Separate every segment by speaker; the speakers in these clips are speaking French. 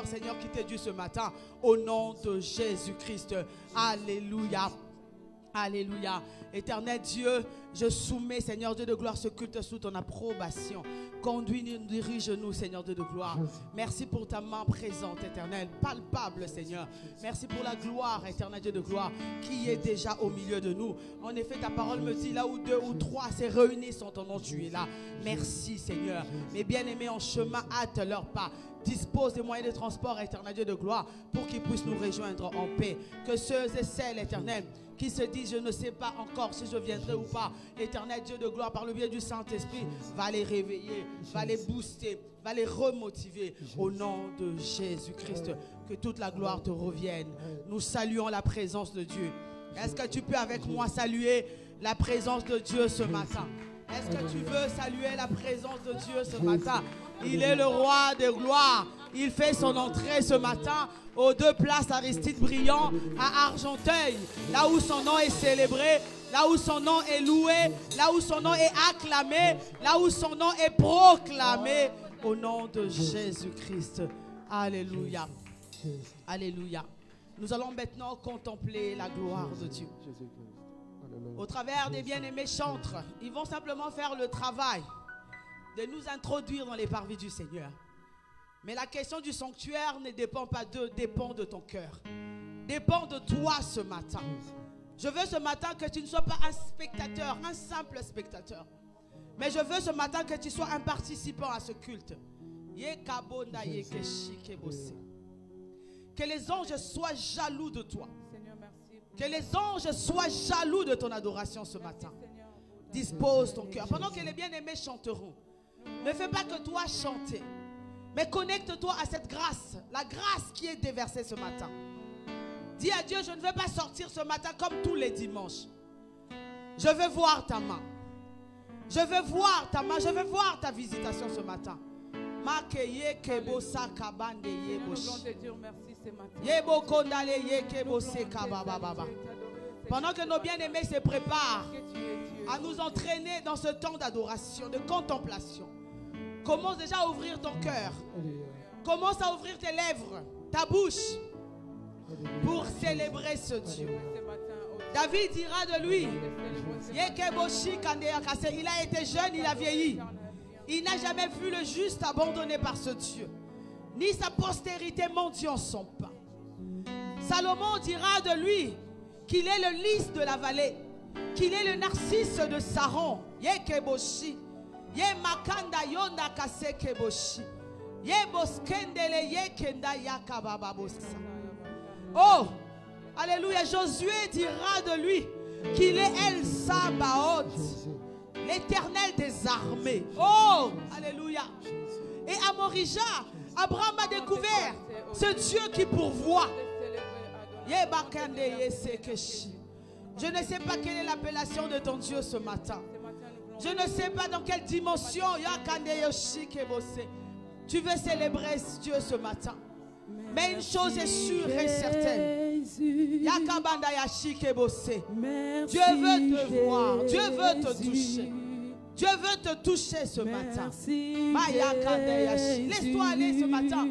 Speaker 1: Seigneur, qui t'est dû ce matin, au nom de Jésus-Christ. Alléluia. Alléluia. Éternel Dieu, je soumets, Seigneur Dieu de gloire, ce culte sous ton approbation. Conduis-nous, dirige-nous, Seigneur Dieu de gloire. Merci pour ta main présente, éternelle, palpable, Seigneur. Merci pour la gloire, éternel Dieu de gloire, qui est déjà au milieu de nous. En effet, ta parole me dit, là où 2 ou 3 s'est réunis sont ton nom, tu es là. Merci, Seigneur. Mes bien-aimés en chemin, hâte leur pas. Dispose des moyens de transport, éternel Dieu de gloire, pour qu'ils puissent nous rejoindre en paix. Que ceux et celles, éternel, qui se disent, je ne sais pas encore si je viendrai ou pas, l'éternel Dieu de gloire, par le biais du Saint-Esprit, va les réveiller, va les booster, va les remotiver au nom de Jésus-Christ. Que toute la gloire te revienne. Nous saluons la présence de Dieu. Est-ce que tu peux avec moi saluer la présence de Dieu ce matin? Est-ce que tu veux saluer la présence de Dieu ce matin? Il est le roi de gloire. Il fait son entrée ce matin aux 2 places Aristide Briand à Argenteuil, là où son nom est célébré, là où son nom est loué, là où son nom est acclamé, là où son nom est proclamé, au nom de Jésus-Christ. Alléluia. Alléluia. Nous allons maintenant contempler la gloire de Dieu. Au travers des bien-aimés chantres, ils vont simplement faire le travail de nous introduire dans les parvis du Seigneur. Mais la question du sanctuaire ne dépend pas d'eux, dépend de ton cœur. Dépend de toi ce matin. Je veux ce matin que tu ne sois pas un spectateur, un simple spectateur. Mais je veux ce matin que tu sois un participant à ce culte. Que les anges soient jaloux de toi. Que les anges soient jaloux de ton adoration ce matin. Dispose ton cœur. Pendant que les bien-aimés chanteront, ne fais pas que toi chanter, mais connecte-toi à cette grâce, la grâce qui est déversée ce matin. Dis à Dieu, je ne veux pas sortir ce matin comme tous les dimanches. Je veux voir ta main. Je veux voir ta main, je veux voir ta visitation ce matin. Pendant que nos bien-aimés se préparent à nous entraîner dans ce temps d'adoration, de contemplation, commence déjà à ouvrir ton cœur. Commence à ouvrir tes lèvres, ta bouche, pour célébrer ce Dieu. David dira de lui, il a été jeune, il a vieilli. Il n'a jamais vu le juste abandonné par ce Dieu, ni sa postérité mendiant son pain. Salomon dira de lui qu'il est le lys de la vallée, qu'il est le narcisse de Saron. Oh, alléluia. Josué dira de lui qu'il est El Sabaoth, l'Éternel des armées. Oh, alléluia. Et à Morija, Abraham a découvert ce Dieu qui pourvoit. Je ne sais pas quelle est l'appellation de ton Dieu ce matin. Je ne sais pas dans quelle dimension tu veux célébrer Dieu ce matin. Mais une chose est sûre et certaine. Dieu veut te voir. Dieu veut te toucher. Dieu veut te toucher ce matin. Laisse-toi aller ce matin.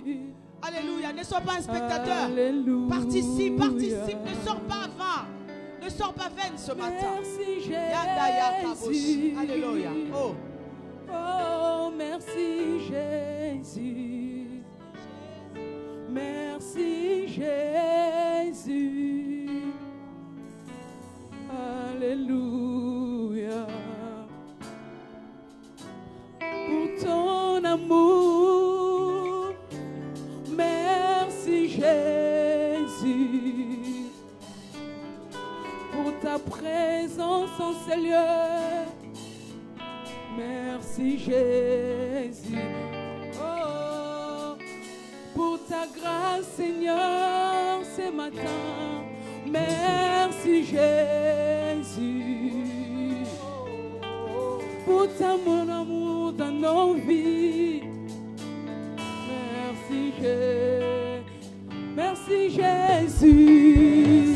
Speaker 1: Alléluia. Ne sois pas un spectateur. Participe, participe. Ne sors pas vain. Ne sors pas vaine ce matin.
Speaker 2: Jésus.
Speaker 1: Alléluia. Oh.
Speaker 2: Oh, merci Jésus. Merci Jésus. Alléluia. Pour ton amour. Merci Jésus. Pour ta présence en ces lieux. Merci Jésus. Oh, pour ta grâce Seigneur ce matin. Merci Jésus. Pour ta mon amour dans nos vies. Merci Jésus. Merci Jésus.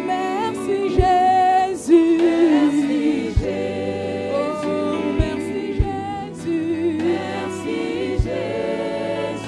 Speaker 2: Merci Jésus. Oh, merci Jésus. Merci Jésus.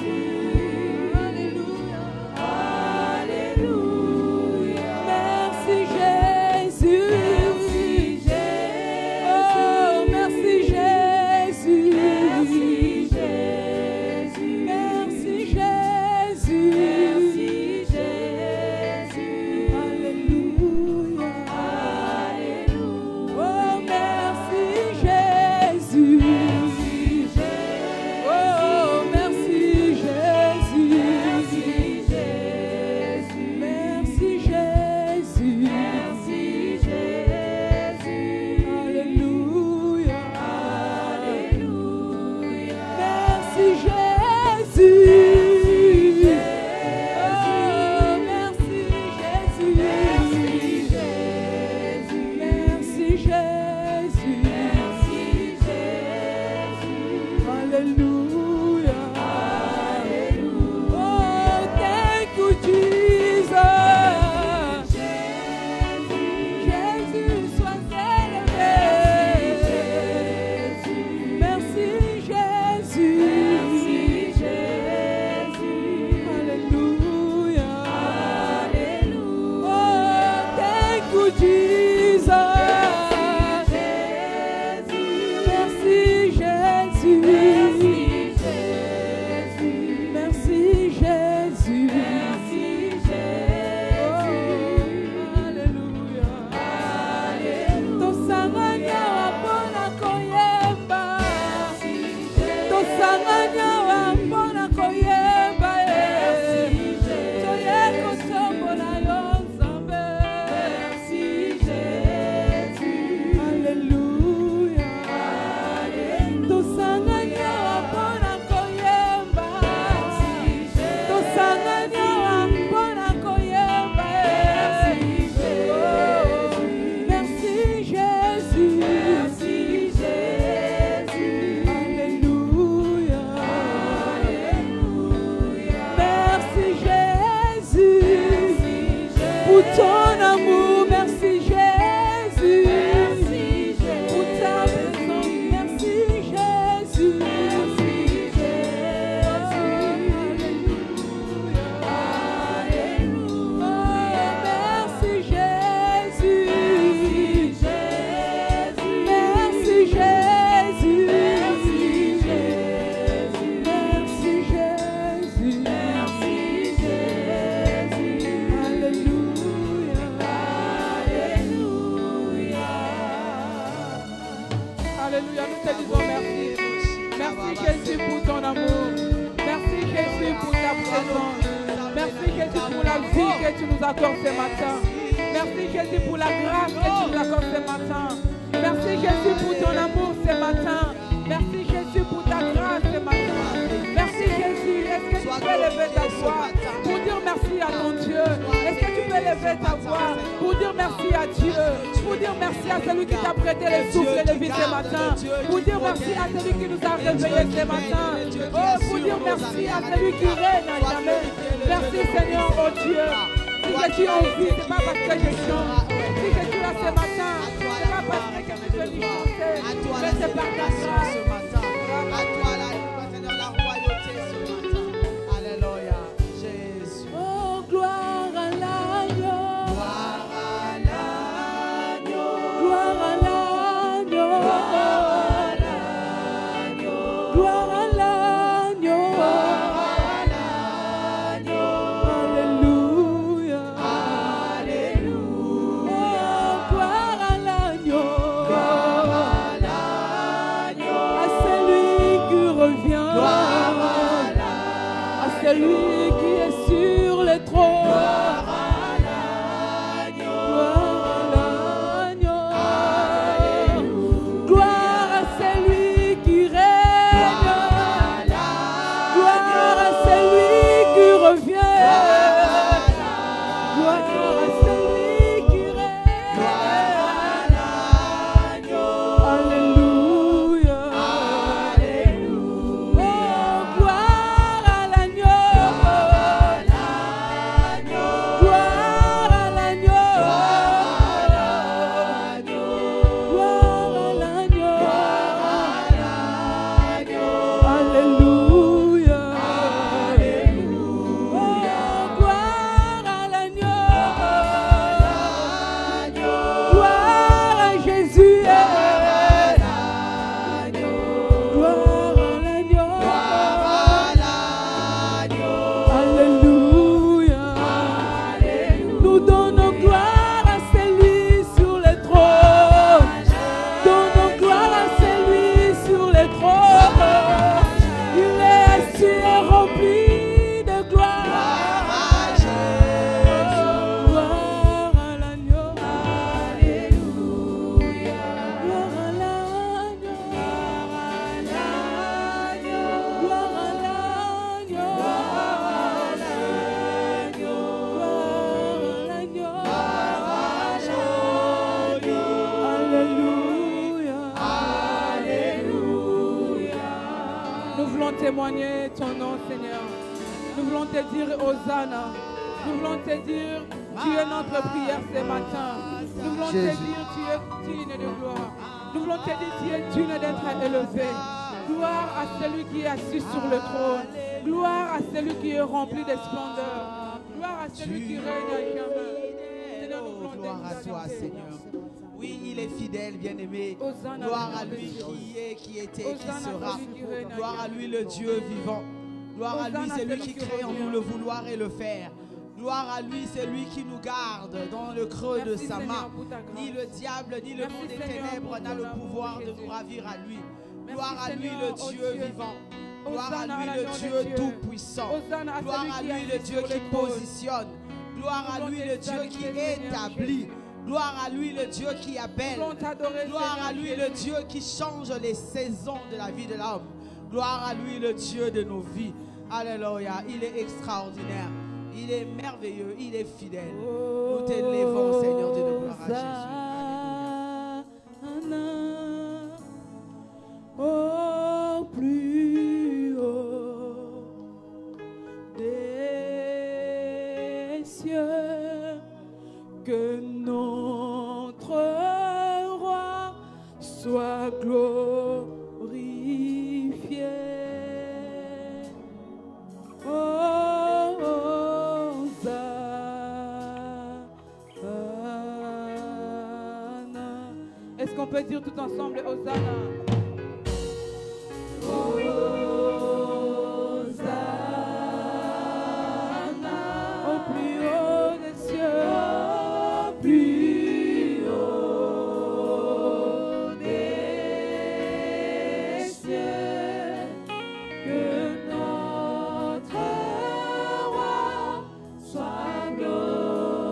Speaker 2: accordes ce matin. Merci Jésus pour la grâce que tu nous accordes ce matin. Merci Jésus pour ton amour ce matin. Merci Jésus pour ta grâce ce matin. Merci Jésus. Est-ce que tu peux lever ta voix pour dire merci à ton Dieu? Est-ce que tu peux lever ta voix pour dire merci à Dieu? Pour dire merci à celui qui t'a prêté le souffle de vie ce matin. Pour dire merci à celui qui nous a réveillés ce matin. Oh, pour dire merci à celui qui règne à jamais. Merci Seigneur, oh Dieu. Si je suis en vie, ce n'est pas parce que je chante. Si je suis là ce matin, ce n'est pas parce que je peux lui chanter. Mais c'est par ta grâce.
Speaker 1: À toi la royauté ce matin. Alléluia. Jésus.
Speaker 2: Oh, gloire à l'agneau.
Speaker 1: Gloire à l'agneau.
Speaker 2: Gloire à l'agneau. Gloire à l'agneau. Alléluia. Alléluia. Oh, gloire à l'agneau. À celui qui revient. À celui qui est sur le trône. Gloire à l'agneau. Gloire à celui qui règne. Gloire à celui qui revient. Gloire à celui qui règne. Alléluia. Oh, gloire à l'agneau. Gloire à l'agneau. Gloire à l'agneau. Alléluia. Oh, gloire à l'agneau. Gloire à Jésus. Gloire à l'agneau. Alléluia. Nous donnons gloire à celui sur le trône. Donnons gloire à celui sur le trône. Il est assis et rempli de gloire. Gloire à l'agneau. Gloire à l'agneau. Gloire à l'agneau. Alléluia. Nous voulons témoigner ton nom, Seigneur. Nous voulons te dire Hosanna. Nous voulons te dire tu es notre prière ce matin. Nous voulons te dire tu es digne de gloire. Nous voulons te dire tu es digne d'être élevé. Gloire à celui qui est assis sur le trône. Gloire à celui qui est rempli de splendeur. Gloire à celui qui règne à jamais. Seigneur, nous voulons te
Speaker 1: Gloire à toi,
Speaker 2: exalter.
Speaker 1: Seigneur. Oui, il est fidèle, bien-aimé.
Speaker 2: Hosanna,
Speaker 1: Gloire à
Speaker 2: Seigneur
Speaker 1: lui
Speaker 2: Jésus.
Speaker 1: qui est, qui était, qui
Speaker 2: Hosanna,
Speaker 1: sera.
Speaker 2: celui qui règne à
Speaker 1: Gloire à
Speaker 2: jamais.
Speaker 1: lui, le Dieu vivant. Gloire à lui,
Speaker 2: Hosanna,
Speaker 1: c'est lui
Speaker 2: celui
Speaker 1: qui
Speaker 2: qui
Speaker 1: crée en
Speaker 2: revient.
Speaker 1: nous le vouloir et le faire. Gloire à lui, c'est lui qui nous garde dans le creux de
Speaker 2: Merci,
Speaker 1: sa
Speaker 2: Seigneur,
Speaker 1: main.
Speaker 2: pour ta grâce.
Speaker 1: Ni le diable, ni le
Speaker 2: Merci,
Speaker 1: monde des
Speaker 2: Seigneur,
Speaker 1: ténèbres
Speaker 2: pour
Speaker 1: n'a
Speaker 2: ton
Speaker 1: le
Speaker 2: amour,
Speaker 1: pouvoir de
Speaker 2: Jésus.
Speaker 1: nous ravir à lui.
Speaker 2: Merci,
Speaker 1: Gloire à lui,
Speaker 2: Seigneur,
Speaker 1: le
Speaker 2: ô
Speaker 1: Dieu
Speaker 2: Dieu.
Speaker 1: vivant. Gloire à
Speaker 2: Hosanna
Speaker 1: lui,
Speaker 2: à
Speaker 1: le
Speaker 2: l'agneau
Speaker 1: Dieu
Speaker 2: de Dieu.
Speaker 1: tout-puissant.
Speaker 2: Hosanna à
Speaker 1: Gloire
Speaker 2: celui
Speaker 1: à
Speaker 2: qui
Speaker 1: lui,
Speaker 2: est
Speaker 1: le
Speaker 2: assis
Speaker 1: Dieu
Speaker 2: sur
Speaker 1: qui
Speaker 2: le trône.
Speaker 1: positionne. Gloire à
Speaker 2: Nous
Speaker 1: lui,
Speaker 2: voulons
Speaker 1: le Dieu qui
Speaker 2: t'exalter, Seigneur
Speaker 1: établit.
Speaker 2: Jésus.
Speaker 1: Gloire à lui, le Dieu qui
Speaker 2: Nous
Speaker 1: appelle.
Speaker 2: voulons t'adorer,
Speaker 1: Gloire
Speaker 2: Seigneur
Speaker 1: à lui,
Speaker 2: Jésus.
Speaker 1: le Dieu qui change les saisons de la vie de l'homme. Gloire à lui, le Dieu de nos vies. Alléluia. Il est extraordinaire. Il est merveilleux. Il est fidèle. Nous t'élèvons, Seigneur Dieu de gloire à Jésus. Alléluia.
Speaker 2: Au plus haut des cieux, que notre roi soit glorifié. Hosanna. Est-ce qu'on peut dire tout ensemble Hosanna? Au plus haut des cieux, plus haut des cieux, que notre roi soit glorifié.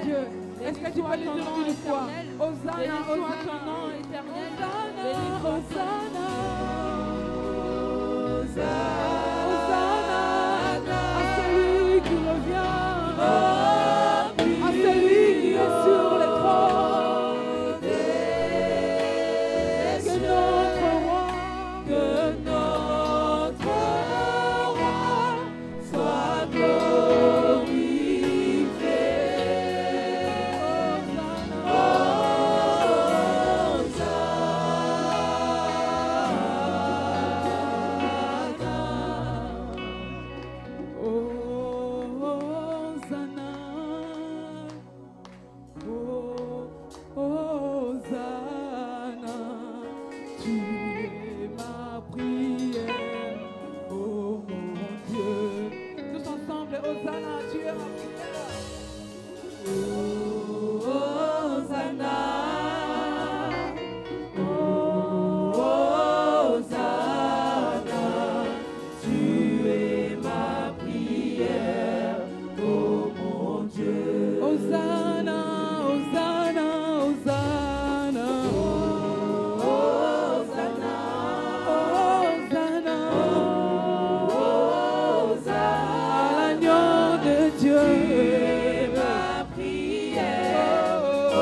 Speaker 2: Dieu. Est-ce que tu peux lui demander une fois? Hosanna,
Speaker 3: Béni soit
Speaker 2: Hosanna.
Speaker 3: ton nom éternel.
Speaker 2: Hosanna,
Speaker 3: Béni soit ton
Speaker 2: Hosanna.
Speaker 3: Hosanna.
Speaker 2: À celui qui revient. À celui qui est sur le trône. Que notre roi,
Speaker 3: soit glorifié.
Speaker 2: Hosanna. Hosanna. Tu es ma prière, oh mon Dieu. Tous ensemble, Hosanna, tu es ma prière.
Speaker 3: Hosanna. Hosanna. Tu es ma prière, oh mon Dieu.
Speaker 2: Hosanna, Hosanna, Hosanna.
Speaker 3: Hosanna.
Speaker 2: Hosanna.
Speaker 3: Hosanna.
Speaker 2: À l'agneau de Dieu.
Speaker 3: Ma prière, oh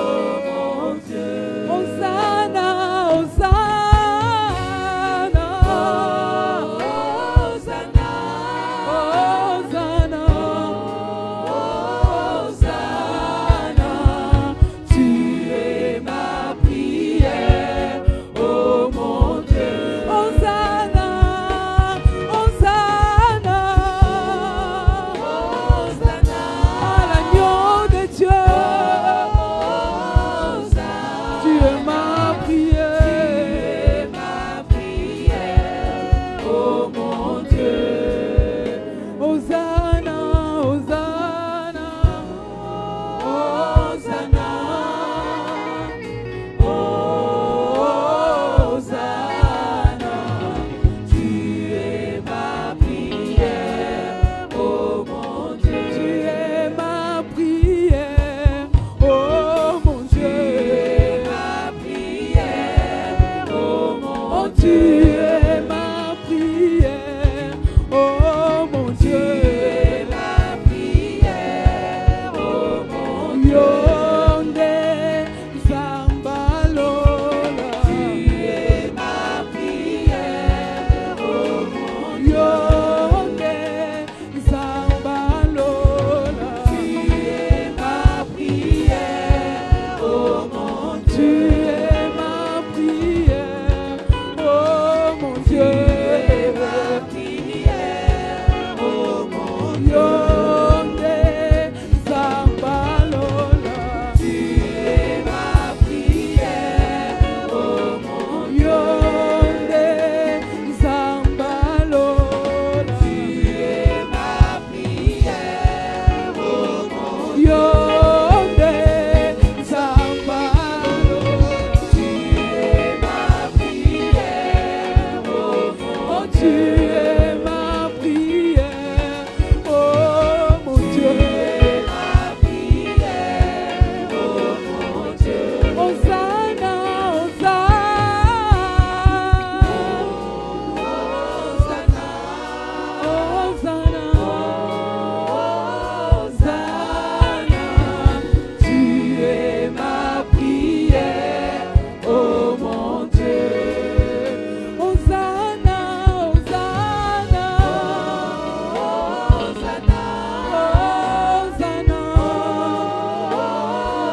Speaker 3: mon Dieu.
Speaker 2: Hosanna, Hosanna.
Speaker 3: Hosanna.
Speaker 2: Hosanna.
Speaker 3: Hosanna. Tu es ma prière, oh mon Dieu.
Speaker 2: Hosanna, Hosanna.
Speaker 3: Hosanna.
Speaker 2: À l'agneau de Dieu. Tu es ma prière.
Speaker 3: Ma prière, oh mon Dieu.
Speaker 2: Hosanna, Hosanna.
Speaker 3: Hosanna. Hosanna. Tu es ma prière, oh mon Dieu.
Speaker 2: Tu es ma prière, oh mon Dieu.
Speaker 3: Ma prière, oh mon
Speaker 2: Oh, tu es ma prière, oh mon Dieu.
Speaker 3: ma prière, oh mon Dieu.
Speaker 2: Yonde Zambalola.
Speaker 3: Tu es ma prière, oh mon Dieu.
Speaker 2: Yonde Zambalola.
Speaker 3: Tu es ma prière, oh mon
Speaker 2: Tu
Speaker 3: Dieu.
Speaker 2: es ma prière, oh mon Dieu.
Speaker 3: Ma prière, oh mon Dieu.
Speaker 2: Yonde Zambalola.
Speaker 3: Tu es ma prière, oh mon Dieu.
Speaker 2: Yonde Zambalola.
Speaker 3: Tu es ma prière, oh mon Dieu.
Speaker 2: Yonde Zambalola.
Speaker 3: Tu es ma prière, oh mon
Speaker 2: Oh, tu es ma prière, oh mon Dieu.
Speaker 3: ma prière, oh mon Dieu.
Speaker 2: Hosanna,
Speaker 3: Hosanna.
Speaker 2: Hosanna,
Speaker 3: Hosanna. Tu es ma prière, oh mon Dieu.
Speaker 2: Hosanna, Hosanna,
Speaker 3: Hosanna.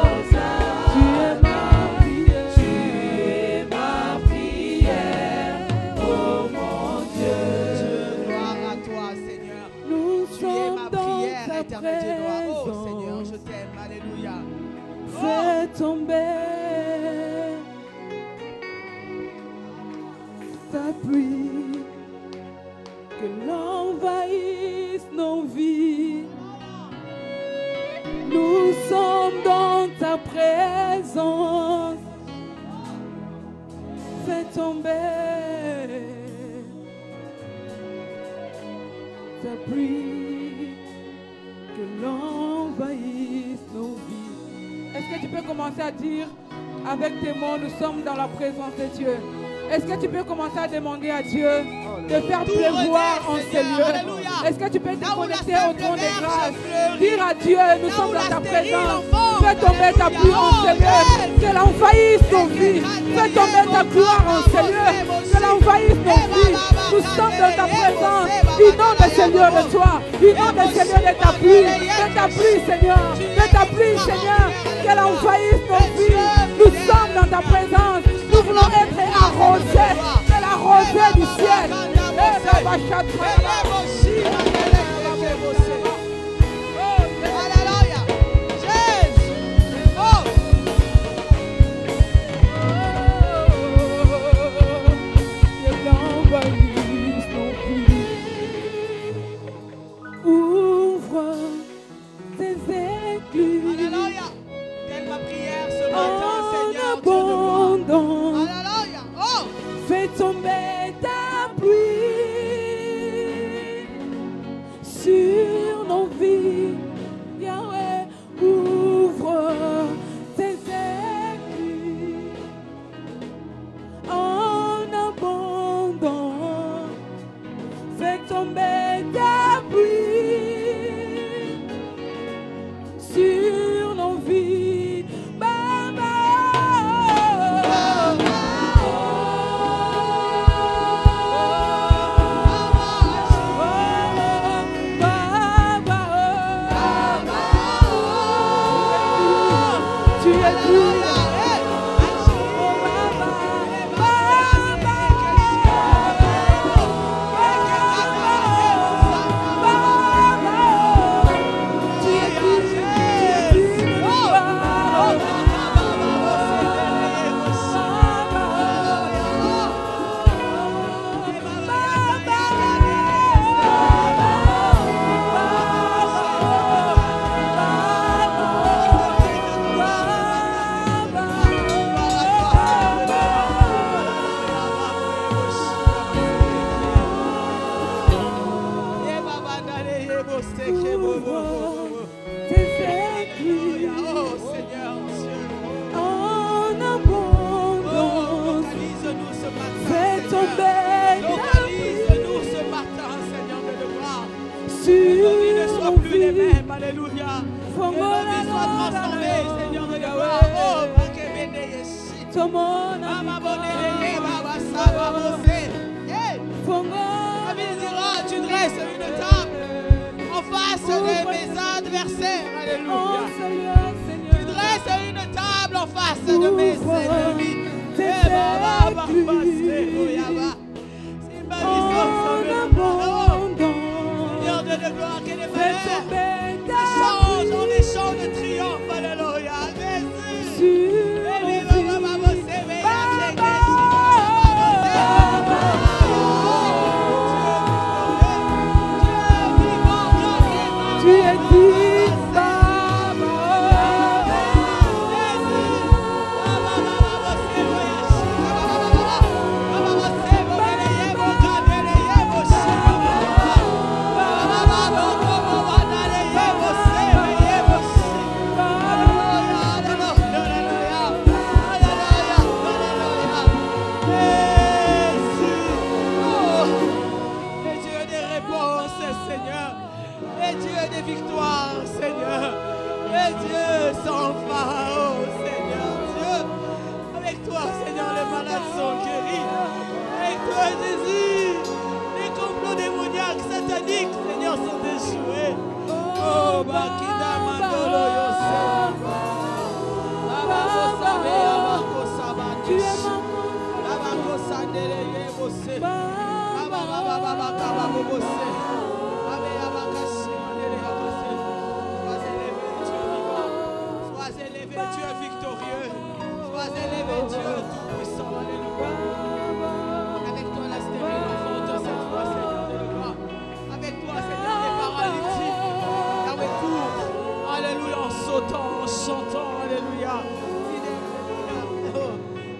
Speaker 2: Hosanna. Tu es ma prière,
Speaker 3: Tu es ma prière, oh mon Dieu.
Speaker 1: Gloire à toi, Seigneur.
Speaker 2: nous
Speaker 1: Tu es
Speaker 2: sommes
Speaker 1: ma
Speaker 2: dans
Speaker 1: prière,
Speaker 2: ta
Speaker 1: éternel Dieu de gloire. Oh Seigneur,
Speaker 2: présence.
Speaker 1: je t'aime. Alléluia.
Speaker 2: Fais tomber ta pluie, que l'envahisse nos vies. Nous sommes dans ta présence. Fais tomber ta pluie, que l'envahisse nos vies. Est-ce que tu peux commencer à dire avec tes mots, nous sommes dans la présence de Dieu? Est-ce que tu peux commencer à demander à Dieu de faire pleuvoir en ces lieux? Est-ce que tu peux te connecter au trône des grâces? Dire à Dieu, nous sommes dans ta présence. Fais tomber ta pluie en ces lieux. Qu'elle envahisse nos vies. Fais tomber ta gloire en ces lieux. Qu'elle envahisse nos vies. Nous sommes dans ta présence. Inonde ces lieux de toi. Inonde ces lieux de ta pluie. De ta pluie, Seigneur. De ta pluie, Seigneur. Qu'elle envahisse nos vies. Nous sommes dans ta présence. Nous voulons être arrosés. C'est la rosée du ciel.
Speaker 1: Alléluia. Jésus. Oh.
Speaker 2: Ouvre tes écluses.
Speaker 1: Alléluia. Telle ma prière ce matin, Seigneur.
Speaker 2: Abondant.
Speaker 1: Alléluia. Oh.
Speaker 2: Fais tomber ta pluie sur nos vies. Yahweh, ouvre tes écluses en abondant. Fais tomber ta pluie sur nos vies.
Speaker 1: Alléluia. Que nos vies soient transformées, Seigneur de gloire. Oh, la Bible dira, tu dresses une table en face de mes adversaires. Alléluia. Tu dresses une table en face de mes ennemis. Seigneur de gloire, que les malheurs changent en des chants de triomphe. Alléluia.
Speaker 2: Tu es digne. Seigneur, sont déchoués. Oh, Bakida Mandolo Yosef. Abako Sabe, Abako Sabatish. Abako Sandele Yebose. Abaka Babose. Abe Abakashi Mandele Yakase. Sois élevé, Dieu vivant. Sois élevé, Dieu victorieux. Sois élevé, Dieu tout-puissant. Alléluia. Avec toi, la stérile enfante cette fois, Seigneur de gloire. Avec toi, Seigneur, les paralytiques. Yahweh court. Alléluia, en sautant, en chantant. Alléluia. Oh,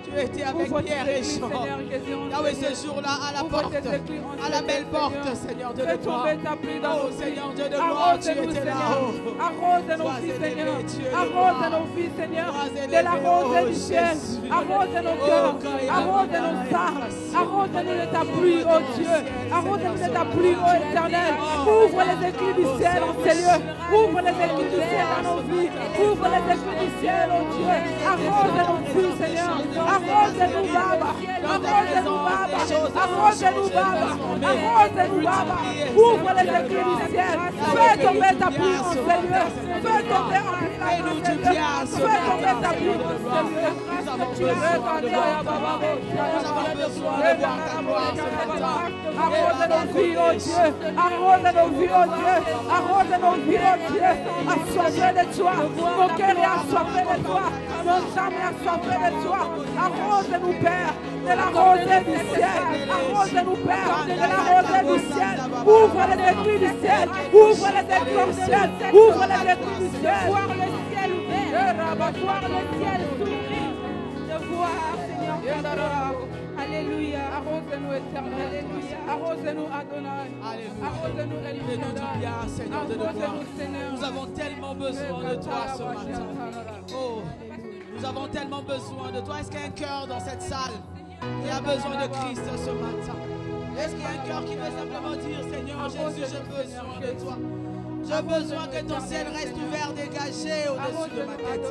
Speaker 2: tu étais
Speaker 1: avec
Speaker 2: Ouvre
Speaker 1: Pierre
Speaker 2: tes
Speaker 1: et
Speaker 2: églises,
Speaker 1: Jean.
Speaker 2: Seigneur Jésus, en
Speaker 1: Yahweh,
Speaker 2: Seigneur.
Speaker 1: ce jour-là, à la
Speaker 2: Ouvre
Speaker 1: porte,
Speaker 2: tes églises en
Speaker 1: à la belle
Speaker 2: Seigneur.
Speaker 1: porte, Seigneur Dieu
Speaker 2: Fais
Speaker 1: de gloire.
Speaker 2: tomber ta pluie dans
Speaker 1: Oh
Speaker 2: nos
Speaker 1: Seigneur
Speaker 2: vies.
Speaker 1: Dieu de gloire, tu
Speaker 2: Arrose-nous,
Speaker 1: étais
Speaker 2: Seigneur.
Speaker 1: là-haut.
Speaker 2: Arrose nos
Speaker 1: Sois
Speaker 2: vies,
Speaker 1: élevé,
Speaker 2: Seigneur.
Speaker 1: Dieu de
Speaker 2: Arrose
Speaker 1: gloire.
Speaker 2: nos vies, Seigneur.
Speaker 1: Sois
Speaker 2: De
Speaker 1: élevé,
Speaker 2: la rosée
Speaker 1: oh
Speaker 2: du ciel.
Speaker 1: Jésus.
Speaker 2: Arrose nos
Speaker 1: Oh,
Speaker 2: cœurs.
Speaker 1: Kaya,
Speaker 2: Arrose
Speaker 1: Kaya,
Speaker 2: nos
Speaker 1: Kaya,
Speaker 2: âmes.
Speaker 1: Kaya.
Speaker 2: Arrose-nous de ta pluie, oh Dieu. Arrose-nous de ta pluie, oh éternel. Ouvre les éclats du ciel en ces lieux. Ouvre les éclats du ciel dans nos vies. Ouvre les éclats du ciel, oh Dieu. Arrose nos vies, Seigneur. Arrose-nous, Baba. Arrose-nous, Baba. Arrose-nous, Baba. Arrose-nous, Baba. Ouvre les éclats du ciel. Fais tomber ta pluie en ces lieux. Fais tomber en pluie la
Speaker 1: Fais-nous du bien à ce
Speaker 2: Fais tomber
Speaker 1: matin,
Speaker 2: ta pluie
Speaker 1: Seigneur de
Speaker 2: en
Speaker 1: gloire.
Speaker 2: ces lieux.
Speaker 1: Nous avons besoin de voir ta gloire. Nous avons besoin de voir ta gloire ce matin.
Speaker 2: Arrose nos vies, oh Dieu. Arrose nos vies, oh Dieu. Arrose nos vies, oh Dieu. Assoiffé de toi. Mon cœur est assoiffé de toi. Mon âme est assoiffé de toi. Arrose-nous, Père, de la rosée du ciel. Arrose-nous, Père, de la rosée du ciel. Ouvre les écrits du ciel. Ouvre les écrits du ciel. Ouvre les écrits du ciel.
Speaker 4: Voir le ciel ouvert, voir le ciel s'ouvrir, de voir, Seigneur. Alléluia.
Speaker 2: Arrose-nous, éternel.
Speaker 4: Alléluia.
Speaker 2: Arrose-nous, Adonai.
Speaker 1: Alléluia.
Speaker 2: Arrose-nous, El
Speaker 1: Fais-nous du
Speaker 2: Shaddai.
Speaker 1: bien, Seigneur de gloire.
Speaker 2: Arrose-nous, Seigneur.
Speaker 1: Nous avons tellement besoin de toi ce matin. Oh, nous avons tellement besoin de toi. Est-ce qu'il y a un cœur dans cette salle qui a besoin de Christ ce matin? Est-ce qu'il y a un cœur qui veut simplement dire, Seigneur Jésus, j'ai besoin de toi. J'ai besoin que ton ciel reste ouvert, dégagé au-dessus de ma tête.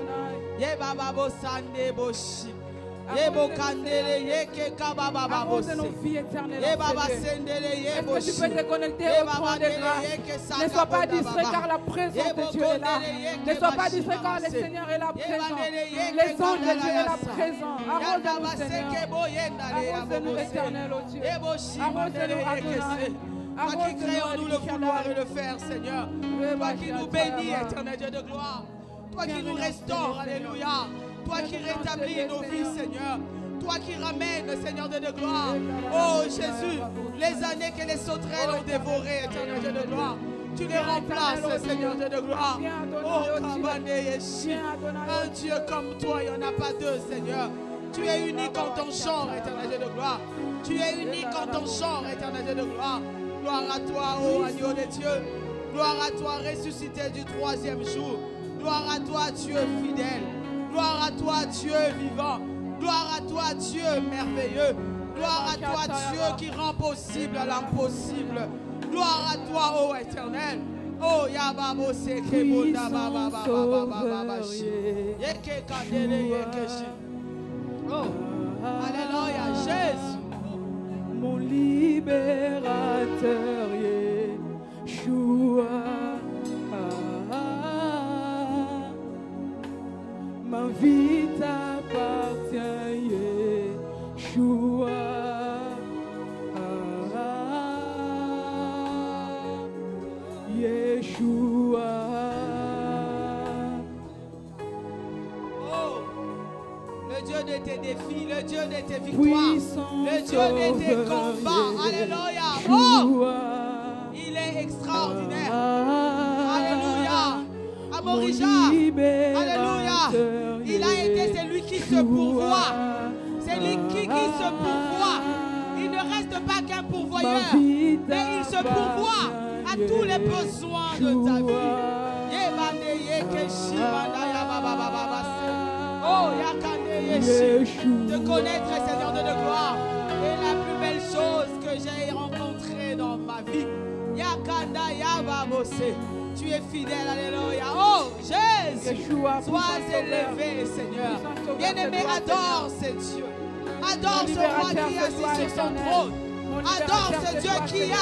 Speaker 1: Yebababo sande boshi. Yebo kandele yeke kababa
Speaker 2: Arrose
Speaker 1: bosse.
Speaker 2: nos vies éternelles.
Speaker 1: Yebaba
Speaker 2: en ces lieux.
Speaker 1: sendele
Speaker 2: Est-ce
Speaker 1: yebo
Speaker 2: que tu peux te connecter au trône de grâce? Ne sois pas distrait car la présence de Dieu est là. Ne sois pas distrait car le Seigneur est là présent. Les anges de Dieu est là présent. Arrose-nous, Seigneur. Arrose-nous, éternel, oh Dieu. Arrose-nous, Adonai.
Speaker 1: Toi qui crée en nous le vouloir et le faire, Seigneur. Toi qui nous bénis, éternel Dieu de gloire. Toi qui nous restaures, alléluia. Toi qui rétablis nos vies, Seigneur. Toi qui ramènes, Seigneur Dieu de gloire. Oh Jésus, les années que les sauterelles ont dévorées, éternel Dieu de gloire. Tu les remplaces, Seigneur Dieu de gloire. Oh, Kabane Yeshi. Un Dieu comme toi, il n'y en a pas deux, Seigneur. Tu es unique en ton genre, éternel Dieu de gloire. Tu es unique en ton genre, éternel Dieu de gloire. Gloire à toi, ô agneau de Dieu. Gloire à toi, ressuscité du troisième jour. Gloire à toi, Dieu fidèle. Gloire à toi, Dieu vivant. Gloire à toi, Dieu merveilleux. Gloire à toi, Dieu qui rend possible l'impossible. Gloire à toi, ô éternel. Oh, Yababo Seke Bunda Baba Baba Baba Shi. Yeke Kadele Yeke Shi. Oh, alléluia, Jésus.
Speaker 2: Mon libérateur, Yeshua. Ma vie t'appartient, Yeshua. Yeshua.
Speaker 1: Oh, le Dieu de tes défis, le Dieu de tes victoires, le Dieu de tes combats. Alléluia. Oh, il est extraordinaire. Alléluia. Amorija. Alléluia. Il a été celui qui se pourvoit. C'est lui qui se pourvoit. Il ne reste pas qu'un pourvoyeur, mais il se pourvoit à tous les besoins de ta vie. Oh, Yakane Yeshi. Te connaître, Seigneur de gloire, est la plus belle chose que j'ai rencontrée dans ma vie. Yakanda Yababose. Tu es fidèle, alléluia. Oh, Jésus, sois élevé, Seigneur. Bien-aimé, adore ce Dieu. Adore ce roi qui est assis sur son trône. Adore ce Dieu qui a,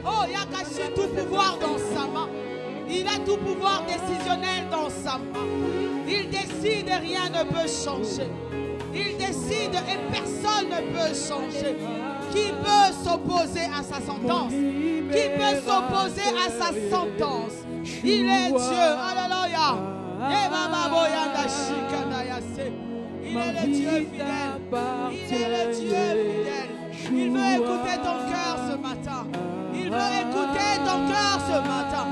Speaker 1: oh, il a caché tout pouvoir dans sa main. Il a tout pouvoir décisionnel dans sa main. Il décide et rien ne peut changer. Il décide et personne ne peut changer. Qui peut s'opposer à sa sentence? Qui peut s'opposer à sa sentence? Il est Dieu. Alléluia. Il est le Dieu fidèle. Il est le Dieu fidèle. Il veut écouter ton cœur ce matin. Il veut écouter ton cœur ce matin.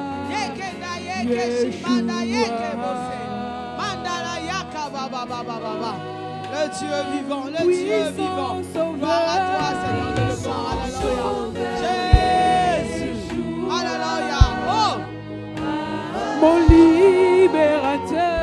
Speaker 1: Le Le Dieu vivant, le Dieu vivant. Gloire à toi, Seigneur de gloire. Alléluia. Jésus. Alléluia. Oh.
Speaker 2: Mon libérateur.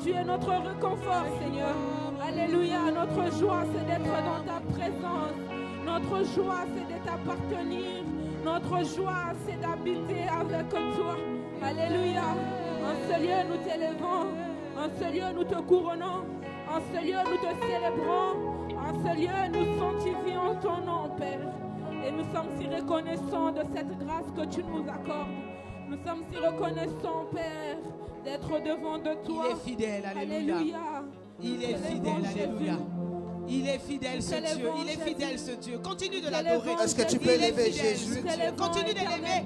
Speaker 4: Tu es notre réconfort, Seigneur. Alléluia. Notre joie, c'est d'être dans ta présence. Notre joie, c'est de t'appartenir. Notre joie, c'est d'habiter avec toi. Alléluia. En ce lieu, nous t'élevons. En ce lieu, nous te couronnons. En ce lieu, nous te célébrons. En ce lieu, nous sanctifions ton nom, Père. Et nous sommes si reconnaissants de cette grâce que tu nous accordes. Nous sommes si reconnaissants, Père, d'être devant de toi.
Speaker 1: Il est fidèle, alléluia.
Speaker 4: Alléluia.
Speaker 1: Il est fidèle, alléluia. Il est fidèle ce Dieu, il est fidèle ce Dieu. Continue de l'adorer.
Speaker 5: Est-ce que tu peux élever Jésus?
Speaker 1: Continue d'élever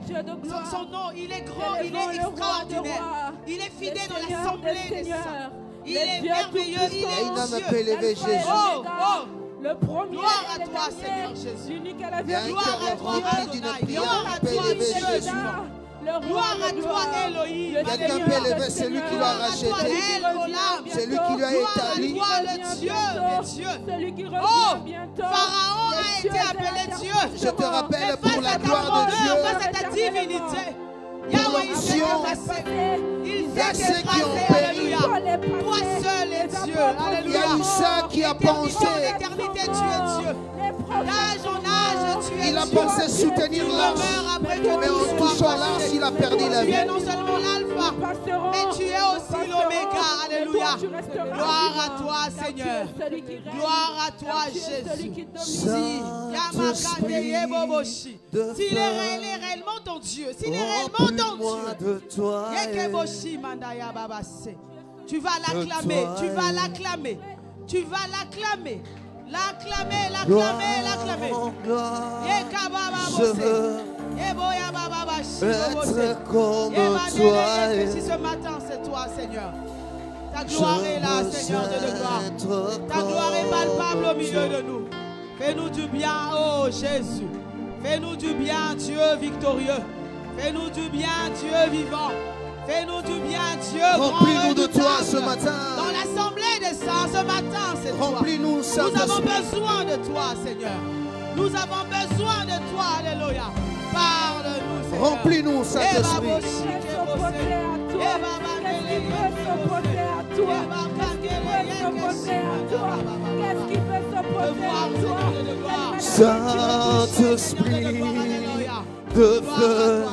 Speaker 1: son nom. Il est grand, il est extraordinaire. Il est fidèle dans l'assemblée des saints. Il est merveilleux, il est Dieu. Oh, oh.
Speaker 4: Le premier,
Speaker 1: gloire à toi, Seigneur Jésus.
Speaker 4: L'unique à la
Speaker 5: Il y a un
Speaker 4: vérité.
Speaker 5: cœur rempli d'une prière.
Speaker 1: Gloire à toi, Jésus. Gloire à toi, Elohim.
Speaker 5: Quelqu'un peut élever celui qui l'a racheté. C'est lui qui lui a établi.
Speaker 1: Gloire à toi, le Dieu des dieux.
Speaker 4: Celui qui
Speaker 1: Oh,
Speaker 4: revient bientôt.
Speaker 1: Pharaon a été appelé Dieu.
Speaker 5: Je te rappelle
Speaker 1: Mais
Speaker 5: pour la
Speaker 1: face à ta
Speaker 5: gloire de
Speaker 1: grandeur, face à
Speaker 5: Dieu.
Speaker 1: ta divinité,
Speaker 5: Pour
Speaker 1: Yahweh, il s'est
Speaker 5: l'onction.
Speaker 1: déplacé. Il
Speaker 5: Il y a
Speaker 1: s'est
Speaker 5: ceux qui ont
Speaker 1: déplacé,
Speaker 5: péri.
Speaker 1: alléluia. Toi seul est Dieu,
Speaker 5: Il y a
Speaker 1: alléluia.
Speaker 5: Isaac qui a pensé.
Speaker 1: L'éternité, tu es Dieu. L'âge en âge, tu es
Speaker 5: Il a
Speaker 1: Dieu.
Speaker 5: pensé soutenir
Speaker 1: Tu
Speaker 5: l'âge.
Speaker 1: demeures après que
Speaker 5: Mais
Speaker 1: tout
Speaker 5: en
Speaker 1: soit
Speaker 5: touchant l'âge,
Speaker 1: passé.
Speaker 5: il a perdu la
Speaker 1: Tu
Speaker 5: vie.
Speaker 1: es non seulement l'alpha, mais tu es aussi l'oméga, alléluia. Gloire à toi, Seigneur. Gloire à toi, Jésus. Si Yamakadeyeboboshi. S'il est réellement ton Dieu, s'il est réellement ton Dieu,
Speaker 5: de toi.
Speaker 1: Yekeboshi Mandaya Babase. Tu vas l'acclamer, tu vas l'acclamer, tu vas l'acclamer, l'acclamer, l'acclamer, l'acclamer.
Speaker 5: Je veux être comme toi.
Speaker 1: Si ce matin c'est toi, Seigneur, ta gloire est là, Seigneur Dieu de gloire. Ta gloire est palpable au milieu de nous. Fais-nous du bien, oh Jésus. Fais-nous du bien, Dieu victorieux. Fais-nous du bien, Dieu vivant. Fais-nous du bien, Dieu grand.
Speaker 5: Remplis-nous de toi
Speaker 1: redoutable.
Speaker 5: ce matin.
Speaker 1: Dans l'assemblée des saints, ce matin, c'est toi.
Speaker 5: Remplis-nous,
Speaker 1: Nous avons
Speaker 5: Saint-Esprit.
Speaker 1: besoin de toi, Seigneur. Nous avons besoin de toi, alléluia. Parle-nous, Seigneur.
Speaker 5: Remplis-nous, Saint-Esprit. Saint-Esprit de feu,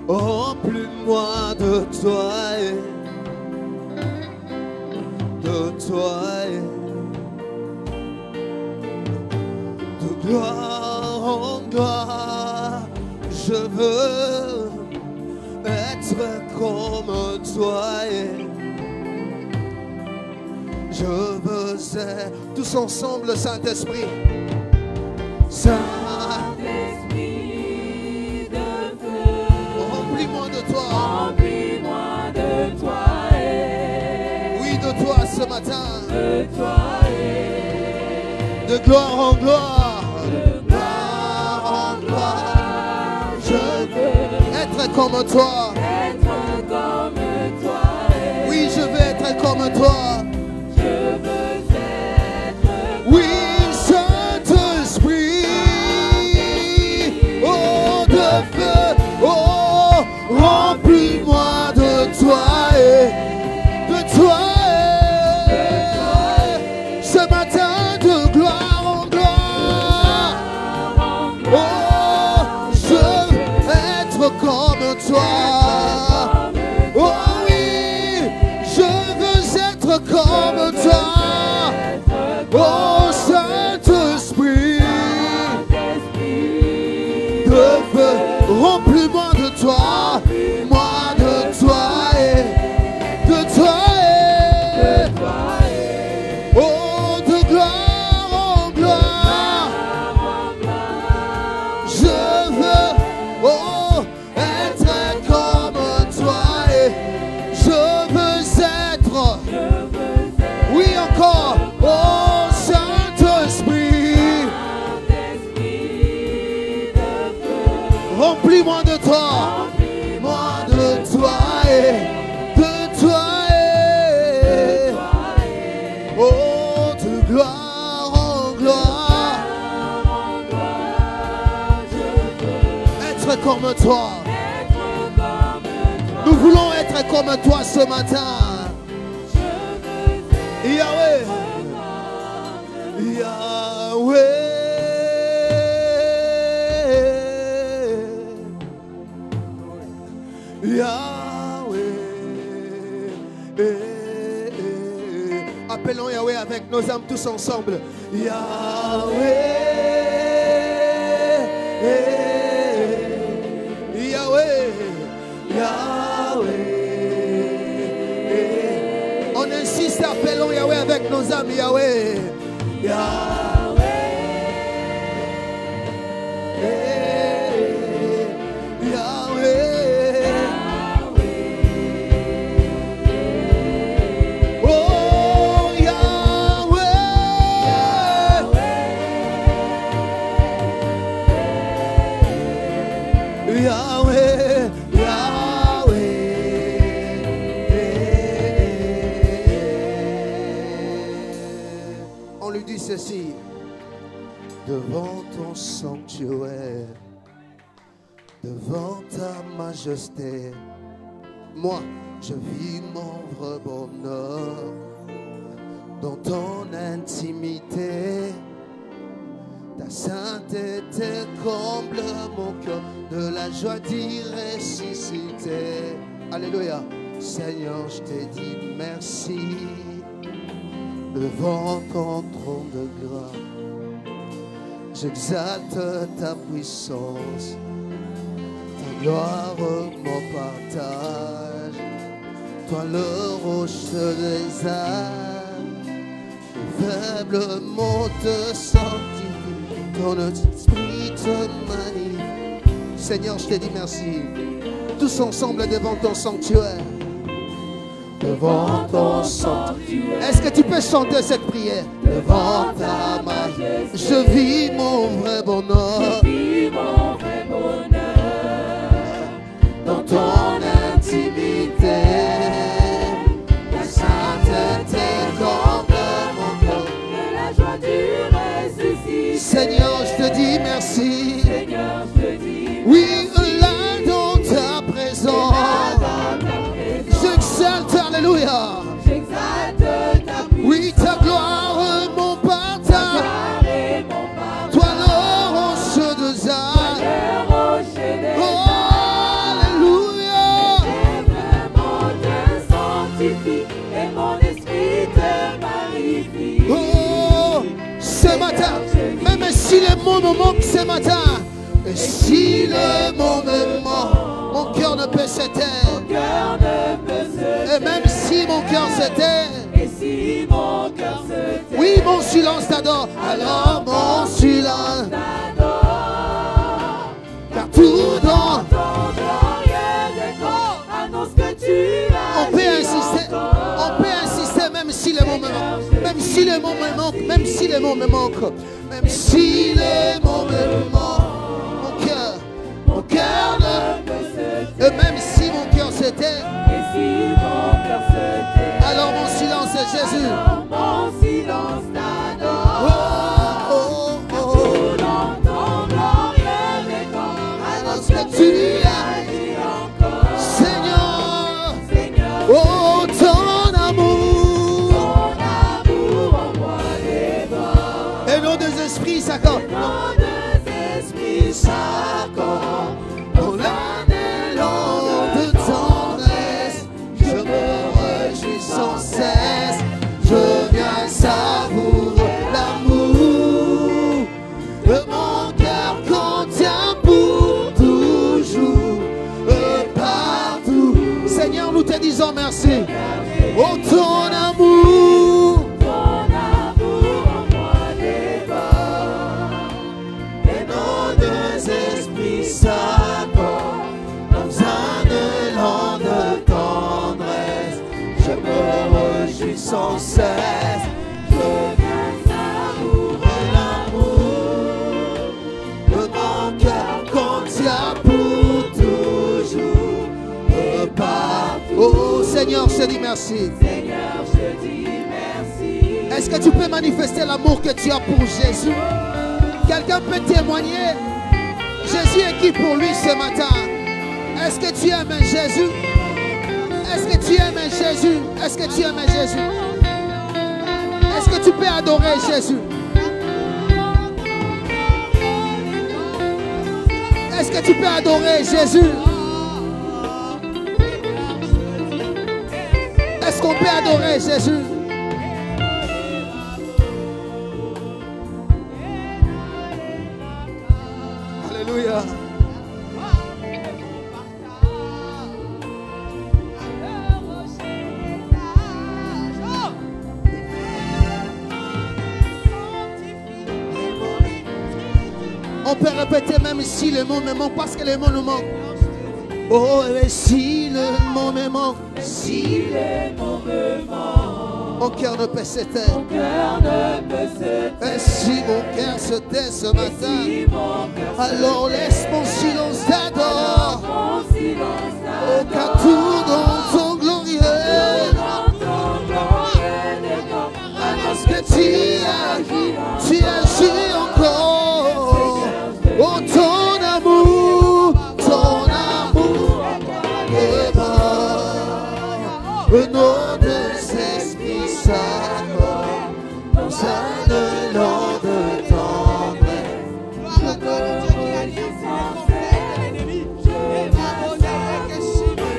Speaker 5: remplis-moi de toi, de toi, de gloire en gloire. Je veux être comme toi. Je veux être tous ensemble, Saint-Esprit. Saint-Esprit de feu, remplis-moi de toi.
Speaker 3: Remplis-moi de toi.
Speaker 5: Oui, de toi ce matin.
Speaker 3: De toi.
Speaker 5: De gloire en gloire.
Speaker 3: De gloire en gloire.
Speaker 5: Je veux être comme toi.
Speaker 3: Être comme toi.
Speaker 5: Oui, je veux être comme toi.
Speaker 3: Je veux être
Speaker 5: Oui, Saint-Esprit, oh de feu, oh, remplis-moi de toi, de toi, ce matin de gloire en gloire. Oh, je veux être comme toi. Oh oui, je veux être comme toi. Oh Saint-Esprit de feu, remplis-moi de toi, moi de toi et de toi et oh de gloire en gloire. Je veux oh être comme toi et je veux être. Oui encore. Oh Saint-Esprit, remplis-moi de toi, moi de toi et de toi et oh de gloire en gloire. Être comme toi. Nous voulons être comme toi ce matin. Yahweh, Yahweh, Yahweh. Appelons Yahweh avec nos âmes tous ensemble. Yahweh, Yahweh, Yahweh. On insiste, appelons Yahweh avec nos âmes, Yahweh. Yahweh. Ceci, devant ton sanctuaire, devant ta majesté, moi je vis mon vrai bonheur dans ton intimité. Ta sainteté comble mon cœur de la joie d'y ressusciter. Alléluia. Seigneur, je te dis merci. Devant ton trône de grâce, j'exalte ta puissance, ta gloire mon partage. Toi le roche des âmes, le faible mot te sanctifie, ton esprit te manie. Seigneur, je te dis merci. Tous ensemble devant ton sanctuaire. Devant ton sanctuaire. Est-ce que tu peux chanter cette prière? Devant ta majesté, je vis mon vrai bonheur.
Speaker 3: Je vis mon vrai bonheur
Speaker 5: dans ton intimité.
Speaker 3: Ta sainteté comble mon cœur de la joie du ressuscité.
Speaker 5: Seigneur, je te dis merci.
Speaker 3: Seigneur, je te dis merci.
Speaker 5: Oui, là dans ta présence. J'exalte, alléluia.
Speaker 3: J'exalte ta puissance.
Speaker 5: Oui, ta gloire, mon partage. Toi le roche de Zion. Oh, alléluia.
Speaker 3: Et mon te sanctifie et mon esprit te magnifie.
Speaker 5: Oh, ce matin, même si les mots me manquent ce matin, et si les mots me manquent, mon cœur ne peut s'éteindre. Et même si mon cœur s'éteint,
Speaker 3: et si mon cœur se tait,
Speaker 5: oui, mon silence t'adore. Alors mon silence
Speaker 3: t'adore.
Speaker 5: car tout dans
Speaker 3: Ton glorieux décor annonce que tu as
Speaker 5: on peut insister même si les mots me manquent, même si les mots me manquent, même si les mots me manquent, même si les mots me manquent, mon cœur ne peut se tait. Et même si mon cœur s'éteint, alors mon silence est Jésus.
Speaker 3: Alors mon silence t'adore.
Speaker 5: Oh, oh, oh.
Speaker 3: Tout dans ton glorieux décor annonce que tu as dit encore.
Speaker 5: Seigneur,
Speaker 3: Seigneur,
Speaker 5: oh ton amour
Speaker 3: en moi déborde.
Speaker 5: et nos deux esprits s'accordent.
Speaker 3: Nos deux esprits s'accordent.
Speaker 5: Dans l'un élan de tendresse, je me réjouis sans cesse. Je viens savourer l'amour de mon cœur contient pour toujours et partout. Seigneur, nous te disons merci. Oh ton amour,
Speaker 3: Ton amour en moi déborde.
Speaker 5: et nos deux esprits s'accordent dans un élan de tendresse. Je me réjouis sans cesse.
Speaker 3: Je viens savourer
Speaker 5: L'amour de mon cœur contient pour toujours et partout. Oh Seigneur, je te dis merci.
Speaker 3: Seigneur, je te dis merci.
Speaker 5: Est-ce que tu peux manifester l'amour que tu as pour Jésus? Quelqu'un peut témoigner? Jésus est qui pour lui ce matin? Est-ce que tu aimes Jésus? Est-ce que tu aimes Jésus? Est-ce que tu aimes Jésus? Est-ce que tu peux adorer Jésus? Est-ce que tu peux adorer Jésus? Est-ce qu'on peut adorer Jésus? Alléluia. On peut répéter même si le mot me manque, parce que le mot nous manque. Oh, et si le mot me manque,
Speaker 3: Si les mots me manquent,
Speaker 5: mon cœur ne peut se taire.
Speaker 3: mon cœur ne peut se taire.
Speaker 5: Et si mon cœur se tait ce matin,
Speaker 3: Si mon cœur se
Speaker 5: alors laisse mon silence t'adore.
Speaker 3: mon silence
Speaker 5: Au cas tout dans ton glorieux.
Speaker 3: dans ton glorieux décor,
Speaker 5: Parce que tu agis encore. Oh, ton amour est bon. Nos deux esprits s'accordent dans un élan de tendresse.
Speaker 1: Gloire à Dieu, le Dieu qui a lié ses complètes de l'ennemi. Et va donner que Chimé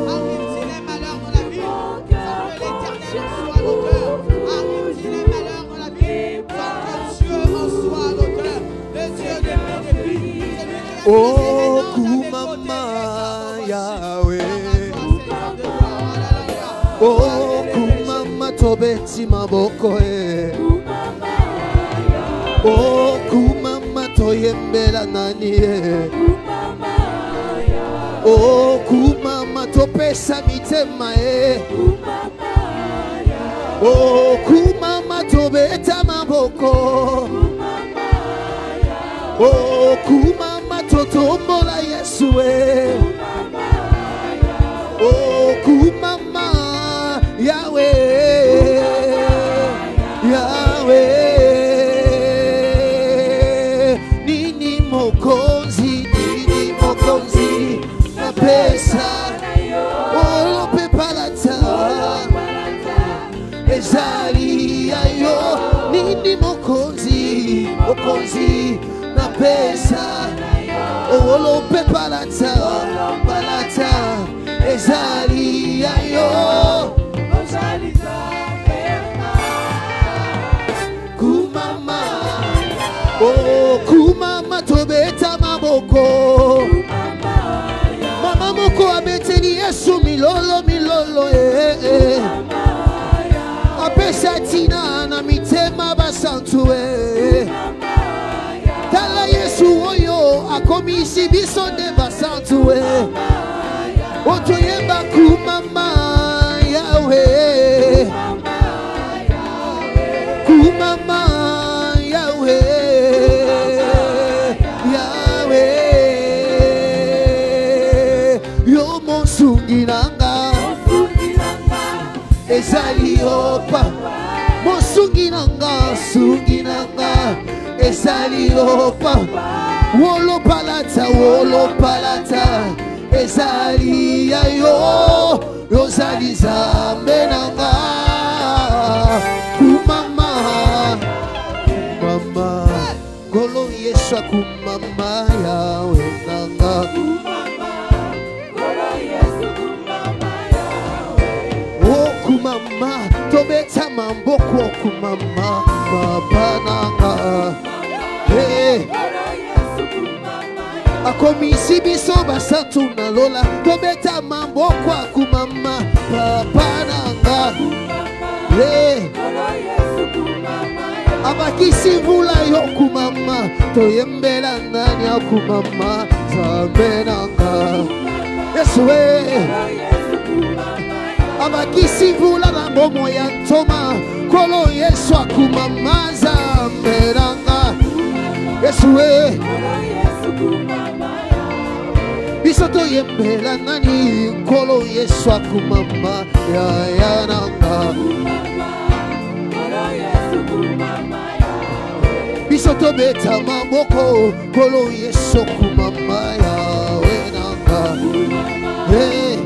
Speaker 1: arrive-t-il les malheurs dans la vie? Sans que l'Éternel en soit l'auteur. Arrive-t-il les malheurs dans la vie? Sans que Dieu en soit l'auteur. Le Dieu de l'ennemi.
Speaker 5: Oh, Kumama Yahweh. Oh, Kumama Tobeti Maboko. Oh, Kumama Toyembela Nani. Oh, Kumama Topesa Mitema. Oh, Kumama Tobeta Maboko. Oh, Kumama Totombola Yesue. Oh, Kumama Yahweh. Yahweh. Nini Mokonzi, na pesa. Oh, lope palata. Ezali ayo. Nini Mokonzi, na pesa. Oh, lope palata. Ezali ayo. Kumama. Oh, Kumama tobeta maboko. Mama moko abeteni Yesu milolo apesa tina na mitema basantu tala Yesu oyo akomisi biso nde basantu otoyemba Kumama Yahweh. Kumama yo monsunginanga ezali opa monsunginanga ezali opa wolopalata ezali yayo yozali zambe nanga Kumama mama kolo Yesu Kumama yawe nanga Kumama tobeta mamboko Kumama baba nanga hey. Akomisi biso basantu na lola tobeta mamboko Kumama baba nanga hey. Abakisi vula yo Kumama toyembela nani ya Kumama zambe nanga Yesu abakisi vula na bomo ya ntoma kolo Yesu Kumama zambe nanga Yesu biso toyembela nani kolo Yesu Kumama ya nanga biso tobeta maboko kolo Yesu Kumama yawe nanga hey.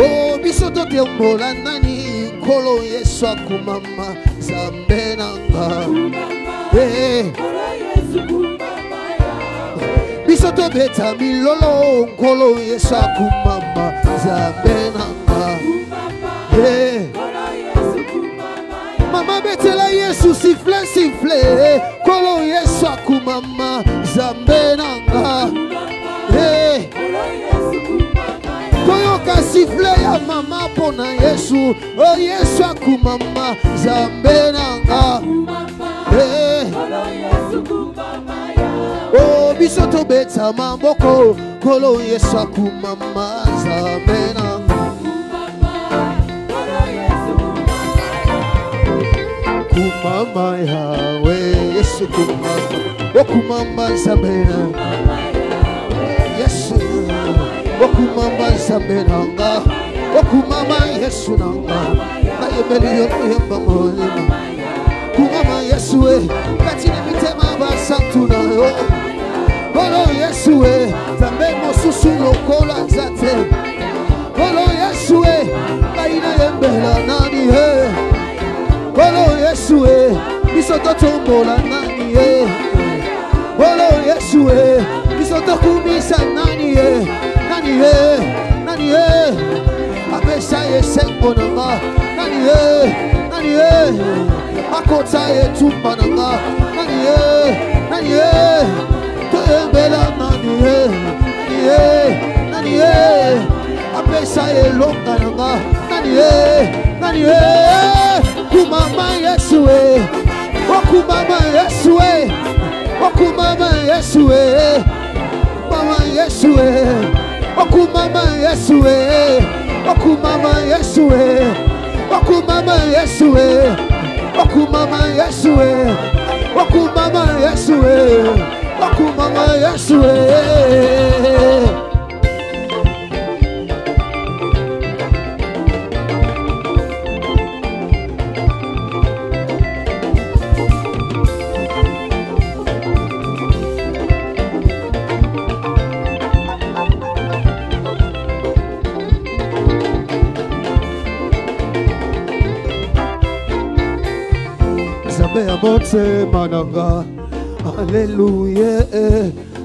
Speaker 5: Oh, biso totembola nani kolo Yesu Kumama zambe nanga hey. Biso tobeta milolo kolo Yesu Kumama zambe nanga hey. Mama betela Yesu siffle kolo Yesu Kumama zambe nanga hey. Koyoka siffle ya mama pona Yesu oh Yesu Kumama zambe nanga hey. bisoto beta mamboko kolo Yesu akumama zamena kumama yawe Yesu kumama okumama zamena Yesu okumama zamena nga okumama Yesu nanga ayemeli yemba molema kumama Yesu katina mitema basantuna yo Bolo Yesu tambe mosusu lokola zate Bolo Yesu baina yembela nani Bolo Yesu bisoto tombola nani Bolo Yesu bisoto kumisa nani nani abesa yesengo nanga nani akota yetumba nanga nani Toembela nani apesa elonga nanga nani kumama Yesu okumama Yesu okumama Yesu mama Yesu okumama Yesu okumama Yesu okumama Yesu okumama Yesu okumama Yesu okumama Yesu Zambe ya mote mananga Alléluia,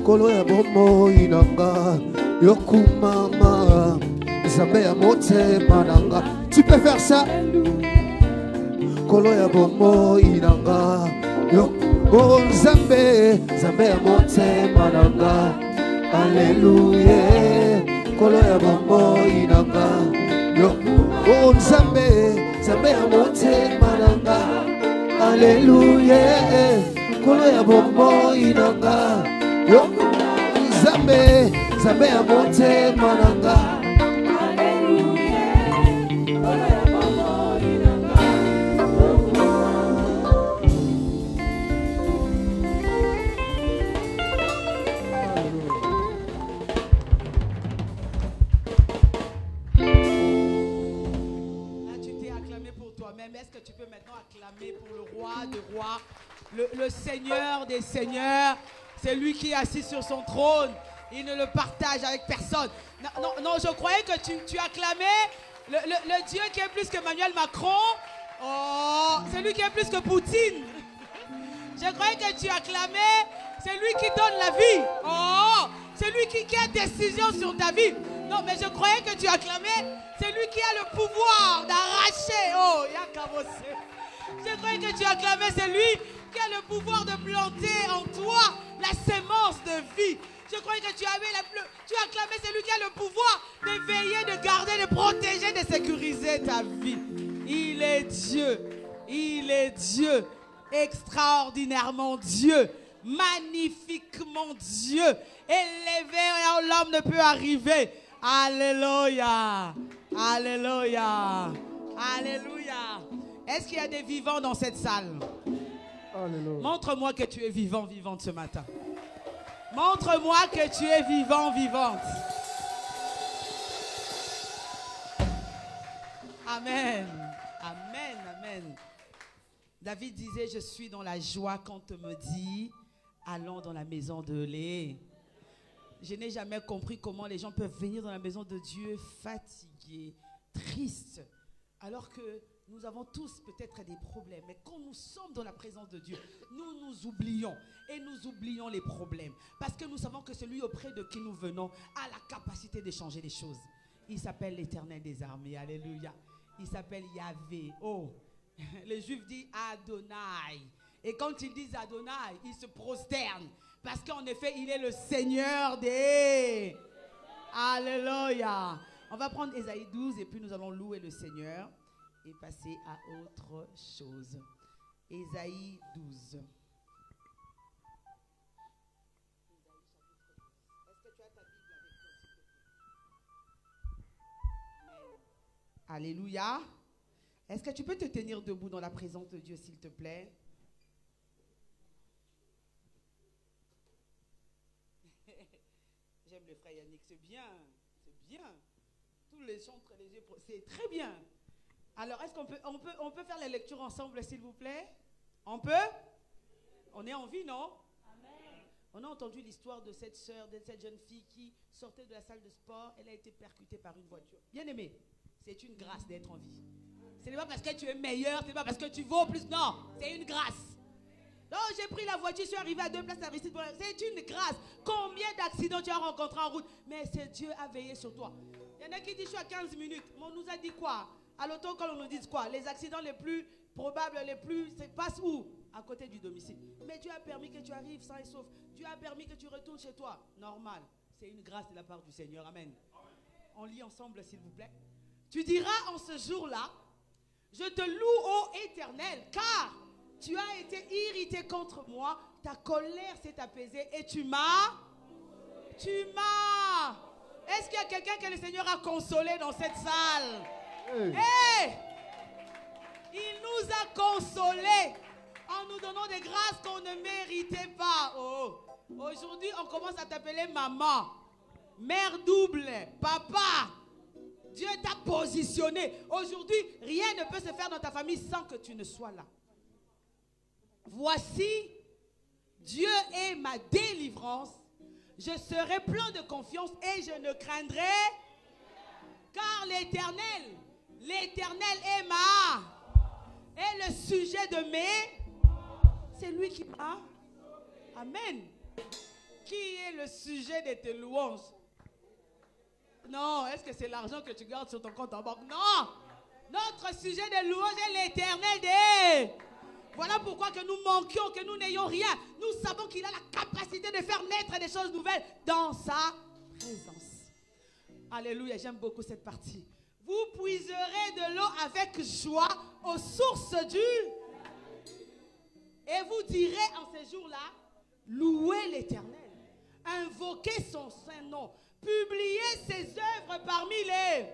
Speaker 5: kolo ya bomo inanga, yokumama, zambe ya mote mananga. Tu peux faire ça? Kolo ya bomo inanga, oh zambe, zambe ya mote mananga. Alléluia, kolo ya bomo inanga, oh zambe, zambe ya mote mananga. Alléluia. Kolo ya bombo inanga yo zambe zambe ya monte mananga Alléluia kolo ya bombo inanga
Speaker 1: Là tu t'es acclamé pour toi-même. Est-ce que tu peux maintenant acclamer pour le roi des rois? Le Seigneur des seigneurs, c'est lui qui est assis sur son trône. Il ne le partage avec personne. Non, je croyais que tu acclamais le Dieu qui est plus que Emmanuel Macron. Oh, c'est lui qui est plus que Poutine. Je croyais que tu acclamais, c'est lui qui donne la vie. Oh, c'est lui qui a décision sur ta vie. Non, mais je croyais que tu acclamais, c'est lui qui a le pouvoir d'arracher. Oh, Yakabose. Je croyais que tu acclamais, c'est lui qui a le pouvoir de planter en toi la sémence de vie. Je croyais que tu acclamais, c'est lui qui a le pouvoir de veiller, de garder, de protéger, de sécuriser ta vie. Il est Dieu, extraordinairement Dieu, magnifiquement Dieu, élevé là où l'homme ne peut arriver. Alléluia, alléluia, alléluia. Est-ce qu'il y a des vivants dans cette salle? Alléluia. Montre-moi que tu es vivant, vivante ce matin. Montre-moi que tu es vivant, vivante. Amen. Amen, amen. David disait, je suis dans la joie quand on me dit, allons dans la maison de lait. Je n'ai jamais compris comment les gens peuvent venir dans la maison de Dieu fatigués, tristes, alors que nous avons tous peut-être des problèmes. Mais quand nous sommes dans la présence de Dieu, nous nous oublions et nous oublions les problèmes. Parce que nous savons que celui auprès de qui nous venons a la capacité de changer les choses. Il s'appelle l'Éternel des armées. Alléluia. Il s'appelle Yahvé. Oh, les Juifs disent Adonai. Et quand ils disent Adonai, ils se prosternent. Parce qu'en effet, il est le Seigneur des... Alléluia. On va prendre Ésaïe 12 et puis nous allons louer le Seigneur et passer à autre chose. Ésaïe 12. Alléluia. Est-ce que tu peux te tenir debout dans la présence de Dieu, s'il te plaît? J'aime le frère Yannick, c'est bien, c'est bien. Tous les chantres, c'est très bien. Alors, est-ce qu'on peut faire la lecture ensemble, s'il vous plaît? On peut? On est en vie, non? Amen. On a entendu l'histoire de cette sœur, de cette jeune fille qui sortait de la salle de sport. Elle a été percutée par une voiture. Bien aimé, c'est une grâce d'être en vie. Ce n'est pas parce que tu es meilleur, ce n'est pas parce que tu vaux plus. Non, c'est une grâce. Donc, j'ai pris la voiture, je suis arrivé à 2 places Aristide. C'est une grâce. Combien d'accidents tu as rencontrés en route? Mais c'est Dieu a veillé sur toi. Il y en a qui disent, je suis à 15 minutes. Mais on nous a dit quoi? À l'auto-école, on nous dit quoi? Les accidents les plus probables, ça passe où? À côté du domicile. Mais Dieu a permis que tu arrives sain et sauf. Dieu a permis que tu retournes chez toi. Normal. C'est une grâce de la part du Seigneur. Amen. On lit ensemble, s'il vous plaît. Tu diras en ce jour-là, je te loue, ô Éternel, car tu as été irrité contre moi, ta colère s'est apaisée et tu m'as. Est-ce qu'il y a quelqu'un que le Seigneur a consolé dans cette salle? Hey! Il nous a consolés en nous donnant des grâces qu'on ne méritait pas. Oh. Aujourd'hui, on commence à t'appeler maman, mère double, papa. Dieu t'a positionné. Aujourd'hui, rien ne peut se faire dans ta famille sans que tu ne sois là. Voici, Dieu est ma délivrance. Je serai plein de confiance et je ne craindrai, car l'Éternel est le sujet de mes. C'est lui qui m'a. Amen. Qui est le sujet de tes louanges? Non, est-ce que c'est l'argent que tu gardes sur ton compte en banque? Non. Notre sujet de louange est l'Éternel des. Voilà pourquoi que nous manquions, que nous n'ayons rien. Nous savons qu'il a la capacité de faire naître des choses nouvelles dans sa présence. Alléluia, j'aime beaucoup cette partie. Vous puiserez de l'eau avec joie aux sources du. Et vous direz en ces jours-là, louez l'Éternel, invoquez son saint nom, publiez ses œuvres parmi les.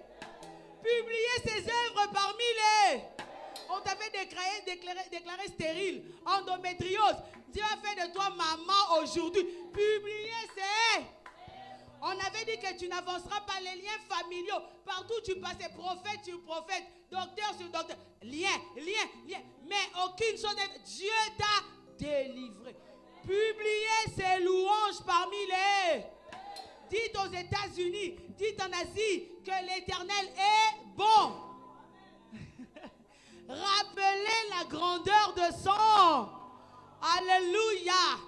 Speaker 1: Publiez ses œuvres parmi les. On t'avait déclaré stérile, endométriose. Dieu a fait de toi maman aujourd'hui. Publiez ses. On avait dit que tu n'avanceras pas les liens familiaux. Partout où tu passais, prophète sur prophète, docteur sur docteur. Lien. Mais aucune chose n'est. Dieu t'a délivré. Publiez ses louanges parmi les. Dites aux États-Unis, dites en Asie que l'Éternel est bon. Rappelez la grandeur de son. Alléluia.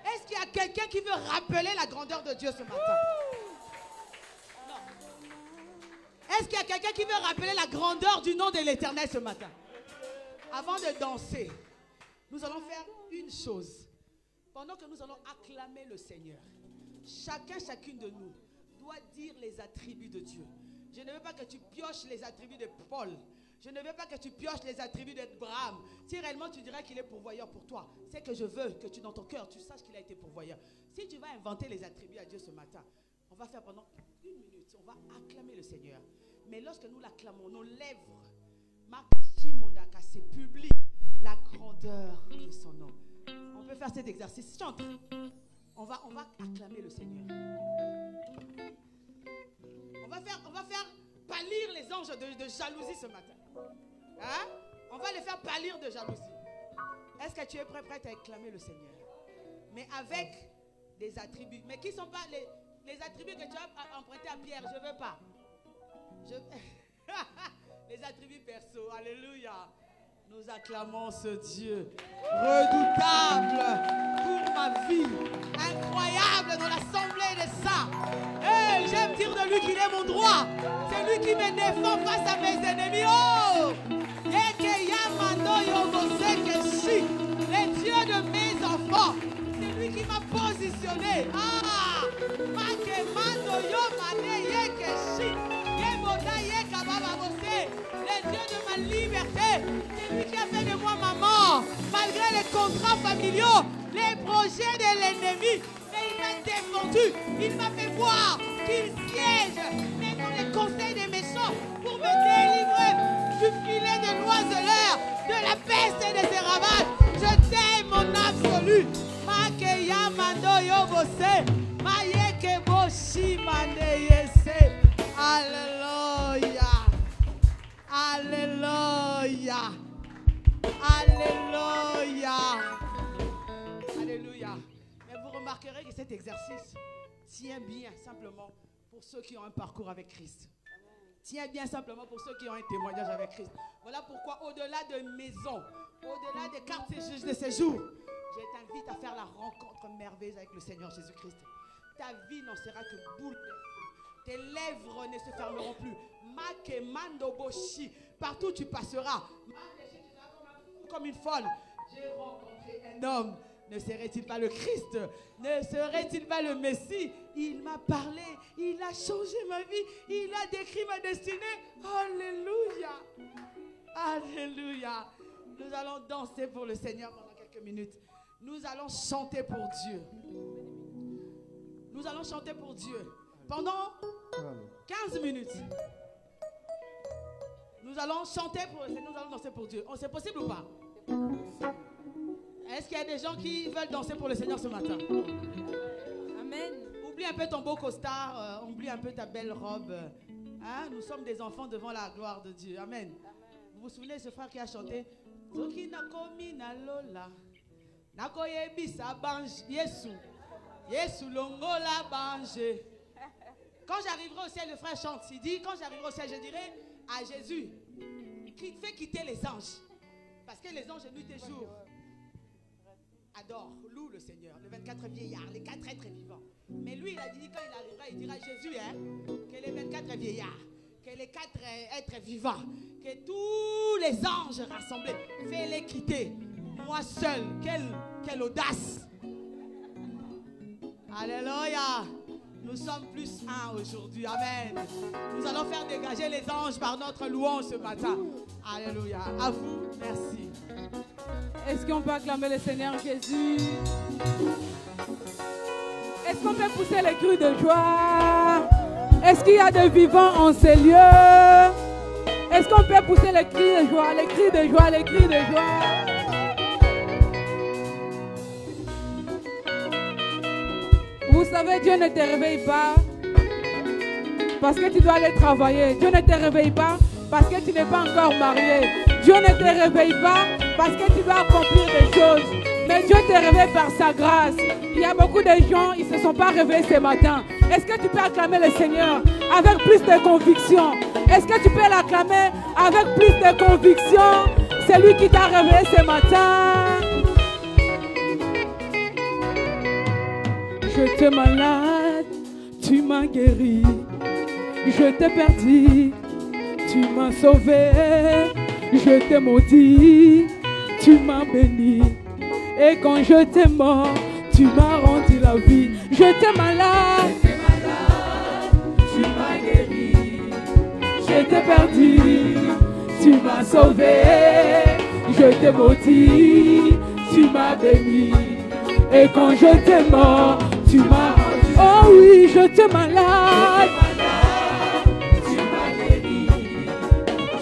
Speaker 1: Est-ce qu'il y a quelqu'un qui veut rappeler la grandeur de Dieu ce matin? Non. Est-ce qu'il y a quelqu'un qui veut rappeler la grandeur du nom de l'Éternel ce matin? Avant de danser, nous allons faire une chose. Pendant que nous allons acclamer le Seigneur, chacune de nous doit dire les attributs de Dieu. Je ne veux pas que tu pioches les attributs de Paul. Je ne veux pas que tu pioches les attributs d'Abraham. Si réellement tu dirais qu'il est pourvoyeur pour toi, c'est que je veux que tu, dans ton cœur, tu saches qu'il a été pourvoyeur. Si tu vas inventer les attributs à Dieu ce matin, on va faire pendant 1 minute, on va acclamer le Seigneur. Mais lorsque nous l'acclamons, nos lèvres, Makashi Mondaka, c'est public la grandeur de son nom. On peut faire cet exercice. Chante. On va acclamer le Seigneur. On va faire pâlir les anges de jalousie ce matin. Hein? On va les faire pâlir de jalousie. Est-ce que tu es prête à acclamer le Seigneur? Mais avec des attributs. Mais qui ne sont pas les attributs que tu as empruntés à Pierre? Je ne veux pas. Les attributs perso. Alléluia. Nous acclamons ce Dieu redoutable pour ma vie, incroyable dans l'assemblée des saints. Hey, j'aime dire de lui qu'il est mon droit. C'est lui qui me défend face à mes ennemis. Oh! Les dieux de mes enfants. C'est lui qui m'a positionné. Ah! Les dieux de ma liberté. C'est lui qui a fait de moi maman. Malgré les contrats familiaux, les projets de l'ennemi. Mais il m'a défendu. Il m'a fait voir qu'il siège. Mais dans les conseils des méchants pour me délivrer. bose. Mayeke boshi maneyese. Alléluia. Alléluia. Alléluia. Alléluia. Mais vous remarquerez que cet exercice tient bien simplement pour ceux qui ont un parcours avec Christ. Tient bien simplement pour ceux qui ont un témoignage avec Christ. Voilà pourquoi au-delà de maison, au-delà des cartes de séjour, je t'invite à faire la rencontre merveilleuse avec le Seigneur Jésus-Christ. Ta vie n'en sera que bouleversée. Tes lèvres ne se fermeront plus. Makemandoboshi. Partout où tu passeras. Comme une folle. J'ai rencontré un homme. Ne serait-il pas le Christ? Ne serait-il pas le Messie? Il m'a parlé. Il a changé ma vie. Il a décrit ma destinée. Alléluia. Alléluia. Nous allons danser pour le Seigneur pendant quelques minutes. Nous allons chanter pour Dieu. Nous allons chanter pour Dieu. Pendant 15 minutes. Nous allons chanter pour le Seigneur. Nous allons danser pour Dieu. C'est possible ou pas? Est-ce qu'il y a des gens qui veulent danser pour le Seigneur ce matin?
Speaker 4: Amen.
Speaker 1: Oublie un peu ton beau costard. Oublie un peu ta belle robe. Hein? Nous sommes des enfants devant la gloire de Dieu. Amen. Vous vous souvenez de ce frère qui a chanté? Toki nakomi na lola. Nakoyebisa banj. Yesu. Yesu longola banj. Quand j'arriverai au ciel, le frère chante. Il dit, quand j'arriverai au ciel, je dirai à Jésus, fais quitter les anges. Parce que les anges, nuit et jour, adorent, louent le Seigneur. Les 24 vieillards, les 4 êtres vivants. Mais lui, il a dit, quand il arrivera, il dira, Jésus, hein, que les 24 vieillards, que les 4 êtres vivants, que tous les anges rassemblés, fais-les quitter. Moi seul, quelle audace. Alléluia. Nous sommes plus un aujourd'hui. Amen. Nous allons faire dégager les anges par notre louange ce matin. Alléluia. À vous, merci.
Speaker 2: Est-ce qu'on peut acclamer le Seigneur Jésus? Est-ce qu'on peut pousser les cris de joie? Est-ce qu'il y a des vivants en ces lieux? Est-ce qu'on peut pousser les cris de joie, les cris de joie, les cris de joie? Vous savez, Dieu ne te réveille pas parce que tu dois aller travailler. Dieu ne te réveille pas parce que tu n'es pas encore marié. Dieu ne te réveille pas parce que tu dois accomplir des choses. Mais Dieu te réveille par sa grâce. Il y a beaucoup de gens, ils ne se sont pas réveillés ce matin. Est-ce que tu peux acclamer le Seigneur avec plus de conviction? Est-ce que tu peux l'acclamer avec plus de conviction? C'est lui qui t'a réveillé ce matin. J'étais malade, tu m'as guéri. Je t'ai perdu, tu m'as sauvé. Je t'ai maudit, tu m'as béni. Et quand je t'ai mort, tu m'as rendu la vie. J'étais malade, tu m'as guéri. Je t'ai perdu, tu m'as sauvé. Je t'ai maudit, tu m'as béni. Et quand je t'ai mort, tu m'as rendu. Oh oui, je t'ai malade. Tu m'as guéri.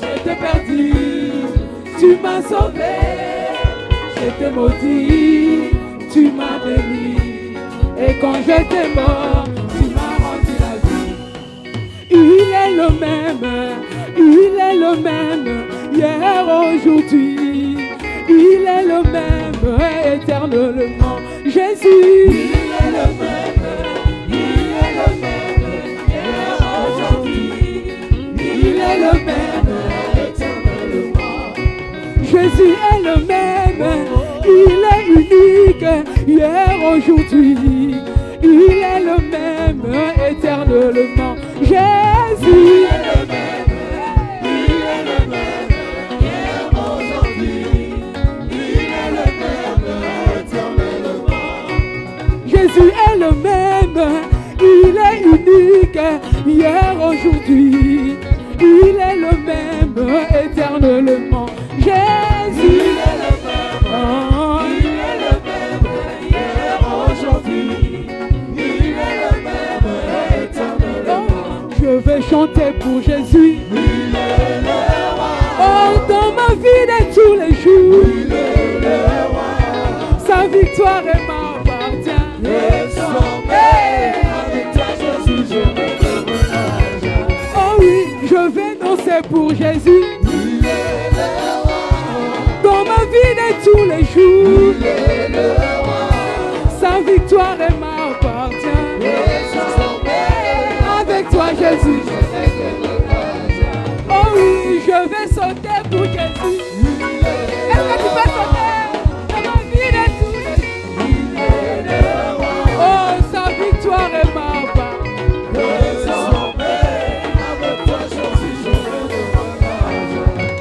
Speaker 2: Je t'ai perdu. Tu m'as sauvé. Je t'ai maudit. Tu m'as béni. Et quand je t'ai mort, tu m'as rendu la vie. Il est le même. Il est le même. Hier, aujourd'hui. Il est le même. Éternellement. Jésus, il est le même, il est le même, hier, aujourd'hui, il est le même, éternellement. Jésus est le même, il est unique, hier, aujourd'hui, il est le même, éternellement. Jésus est le même, il est le même, hier, aujourd'hui, il est le même, éternellement. Jésus est le même, il est unique, hier, aujourd'hui, il est le même, éternellement. Jésus est le même, il est le même, hier, aujourd'hui, il est le même, éternellement. Je vais chanter pour Jésus, il est le roi. Oh, dans ma vie de tous les jours, il est le roi. Sa victoire est m'appartient. je vais danser pour Jésus. Dans ma vie de tous les jours, sa victoire m'appartient. Avec toi Jésus. Oh oui, je vais sauter pour Jésus. Est-ce que tu peux sauter dans ma vie de tous les jours? Oh, sa victoire m'appartient.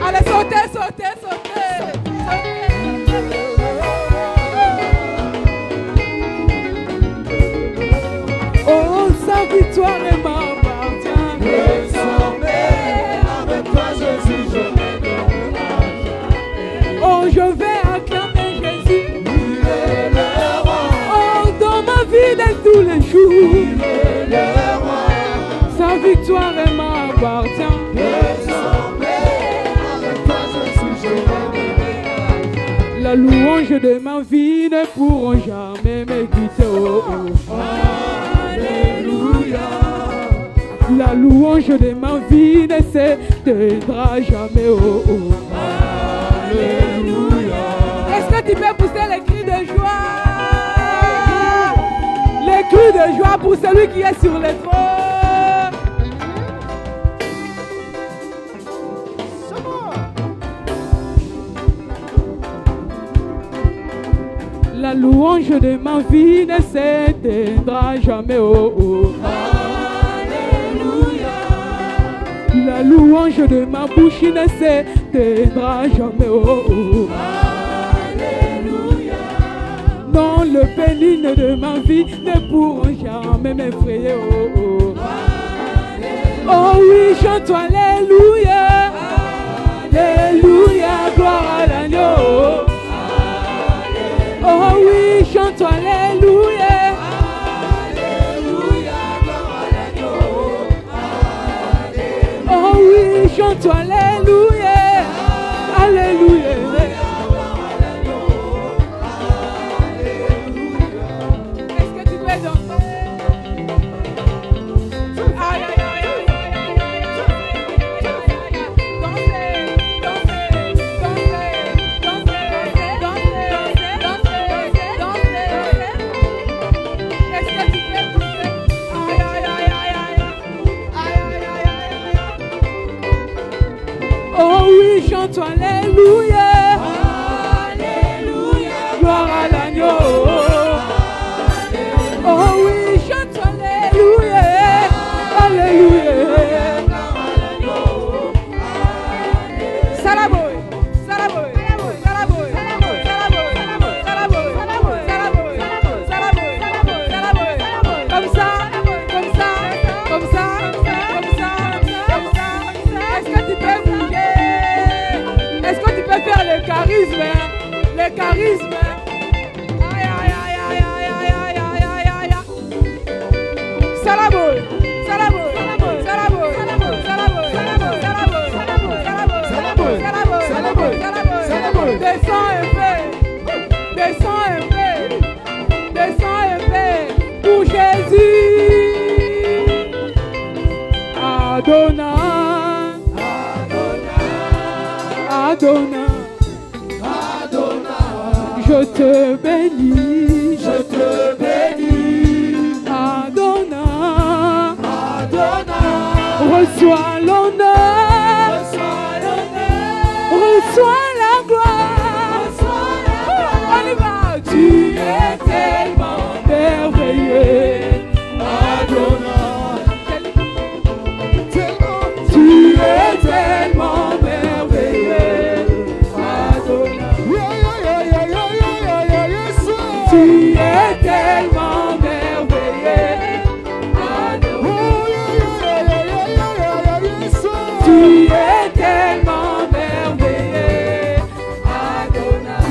Speaker 2: Allez, sautez, sautez, sautez. Oh, sa victoire m'appartient.
Speaker 3: Avec toi, Jésus, je
Speaker 2: Oh, je vais acclamer Jésus. Oh, dans ma vie de tous les jours, sa victoire m'appartient. La louange de ma vie ne pourront jamais me quitter. Oh, oh.
Speaker 3: Alléluia.
Speaker 2: La louange de ma vie ne s'éteindra jamais. Oh, oh.
Speaker 3: Alléluia.
Speaker 2: Est-ce que tu peux pousser les cris de joie? Les cris de joie pour celui qui est sur le trône. La louange de ma vie ne s'éteindra jamais. Oh, oh.
Speaker 3: Alléluia.
Speaker 2: La louange de ma bouche ne s'éteindra jamais. Oh, oh.
Speaker 3: Alléluia.
Speaker 2: Non, le pénigne de ma vie ne pourront jamais m'effrayer. Oh, oh. Oh oui, chante Alléluia. Alléluia, gloire à l'agneau. Oh oui, chante Alléluia.
Speaker 3: Alléluia, gloire à l'agneau.
Speaker 2: Oh oui, chante Alléluia. Alléluia. Est-ce que tu peux danser? Aïe, aïe, aïe, aïe, aïe, aïe, aïe, aïe. Dansez, dansez, dansez, dansez, dansez, dansez, dansez, dansez. Est-ce que tu peux pousser? Aïe, aïe, aïe, aïe, aïe. Aïe, aïe, aïe, aïe, aïe. Oh oui, chante Alléluia.
Speaker 3: Alléluia.
Speaker 2: Gloire à l'agneau. Oh oui, chante Alléluia. Alléluia. Salaboy, salaboy, salaboy, salaboy, salaboy, salaboy, salaboy, salaboy, salaboy, salaboy. Comme ça, comme ça, comme ça, comme ça, comme ça. Est-ce que tu peux bouger? Est-ce que tu peux faire le charisme? Le charisme. Aïe, aïe, aïe, aïe, aïe, aïe, aïe, aïe, aïe, aïe. Salaboy, salaboy, salaboy, salaboy, salaboy, salaboy, salaboy, salaboy, salaboy, salaboy, salaboy. Descends un peu, descends un peu, descends un peu pour Jésus. Adonai, Adonai, je te bénis,
Speaker 3: Je te bénis.
Speaker 2: Adonai,
Speaker 3: Adonai.
Speaker 2: reçois l'honneur,
Speaker 3: Reçois l'honneur.
Speaker 2: reçois la gloire.
Speaker 3: Reçois la gloire.
Speaker 2: On y va. Tu es tellement merveilleux,
Speaker 3: Adonai.
Speaker 2: tu es tellement merveilleux, Adonai. Tu es tellement merveilleux, Adonai. Tu es tellement merveilleux, Adonai.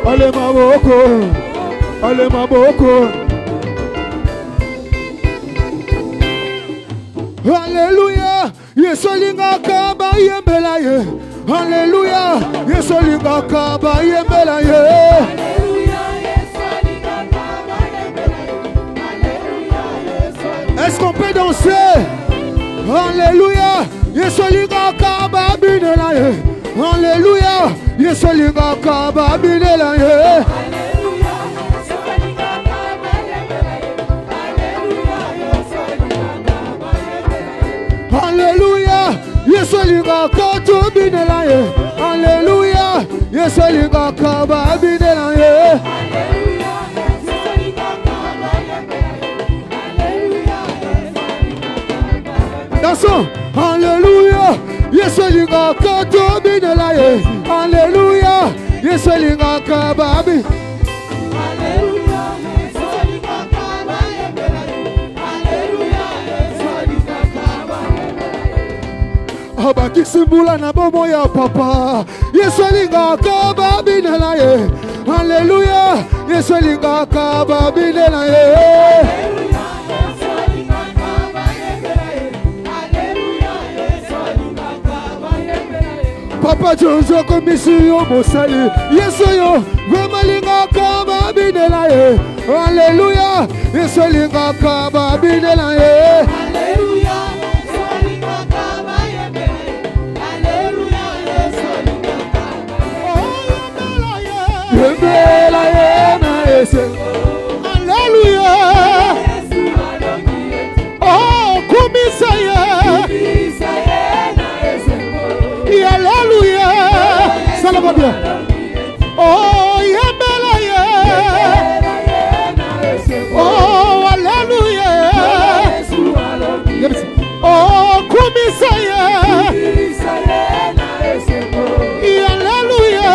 Speaker 5: Ale maboko. Ale maboko. Alléluia. Yesolinga kaba yembela ye. Alléluia. Yesolinga kaba yembela ye. Est-ce qu'on peut danser? Alléluia. Yesolinga kaba binela ye. Alléluia. Yesolinga kaba binela ye. Alléluia, Yesolinga kato binela ye. Alléluia, Yesolinga kaba binela ye. Dansons, Alléluia, Yesolinga kato binela ye. Alléluia, Yesolinga kaba binela ye. Abakisimbula na bomo ya papa. Yesolinga kaba binela ye. Alléluia. Yesolinga kaba binela ye. Papa Jozo komisio mosali. Yesoyo vemalinga kaba binela ye. Alléluia. Yesolinga kaba binela ye. Alléluia. Alléluia. Oh, kumisaya. Alléluia. Ça va bien. Oh, yembelaya. Oh, alléluia. Oh, kumisaya. Alléluia.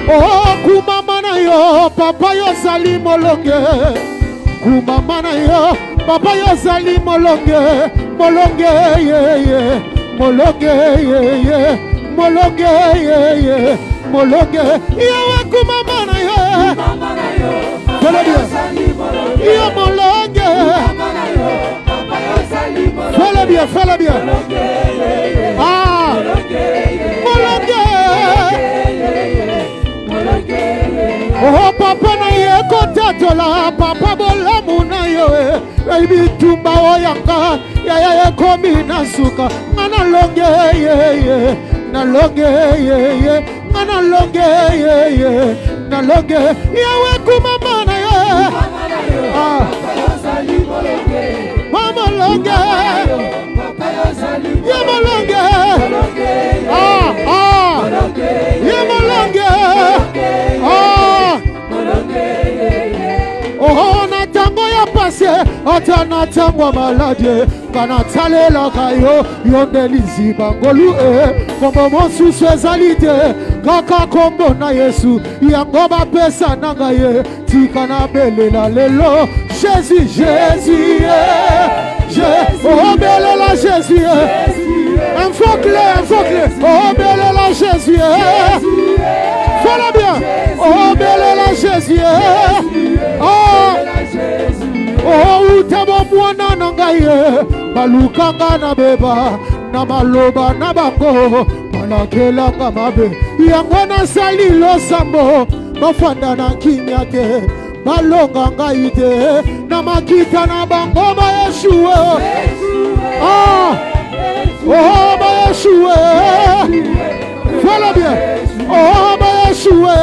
Speaker 5: Oh, kumamana yo, papa yo sali molonge. Kumamana yo, papa yo sali molonge. Molonge, yeah, yeah. Molonge, yeah, yeah. Molonge, yeah, yeah. Molonge, yeah, kumamana yo. Fais-le bien. Yeah, molonge. Fais-le bien, fais-le bien. Ah, molonge. Oh papa na ye kotatola papa bolamu na yo baby tumba oyanga ya komi na suka mana longe ye na longe ye mana longe ye na longe yawe kuma mana ye ah mama longe ye molonge ah ye molonge ah oh na tango ya passé ata na tango maladie kana talela kayo yondelizi bangolu kombo monsusu ezalite kaka kombo na Yesu yango bapesa nanga ye tika na belela lelo Jésus Jésus oh belela Jésus infocle oh belela Jésus fais-le bien oh belela Jésus oh utabo mwana nangaye balukanga na beba na maloba na bango balakelanga mabe yango nasali losambo bafanda na kimia te balonga ngai te na makita na bango bayeshue oh bayeshue fais-le bien oh bayeshue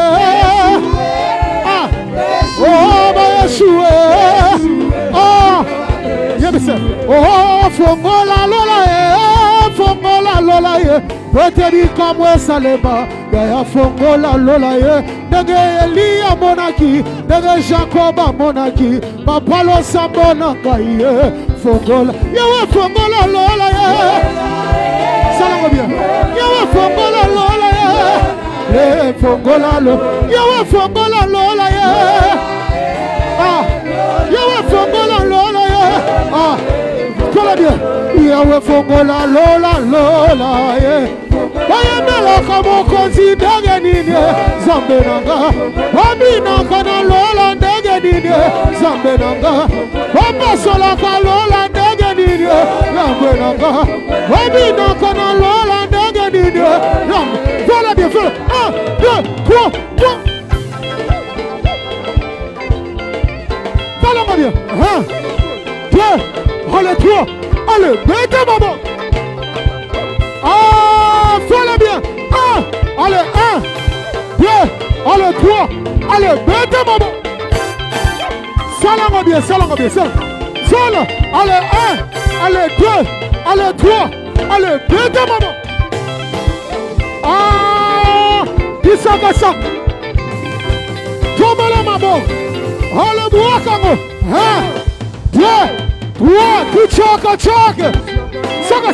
Speaker 5: oh bayeshue oh yebise oh fongola lola ye peteri kamwe saleba ya fongola lola ye dege Elia monaki dege Jacoba monaki papa lo sambona kaye fongola yewe fongola lola ye salango bien yewe fongola lola ye fongola lo yewe fongola lola ye ah yewe fongola lola ye ah fais-le bien yewe fongola lola ye
Speaker 6: Oyemela kama kozi ndege nini zambe nanga Omina kana lola ndege nini zambe nanga Omasola ka lola ndege nini zambe nanga Omina kana lola ndege nini zambe. Voilà bien, voilà. 1, 2, 3, 3. Parlons bien. 1, 2, allez 3, allez, mettez maman. Ah, fais-le bien. 1, allez, 1, 2, allez, 3, allez, mettez maman. Salons bien, salons bien, salons. Salons, allez, 1, allez, 2, allez, 3, allez, mettez maman. Ah, Isaka. Tombe la maman. Allez, bois, Kango. 1, 2, 3, tu choques. Saka.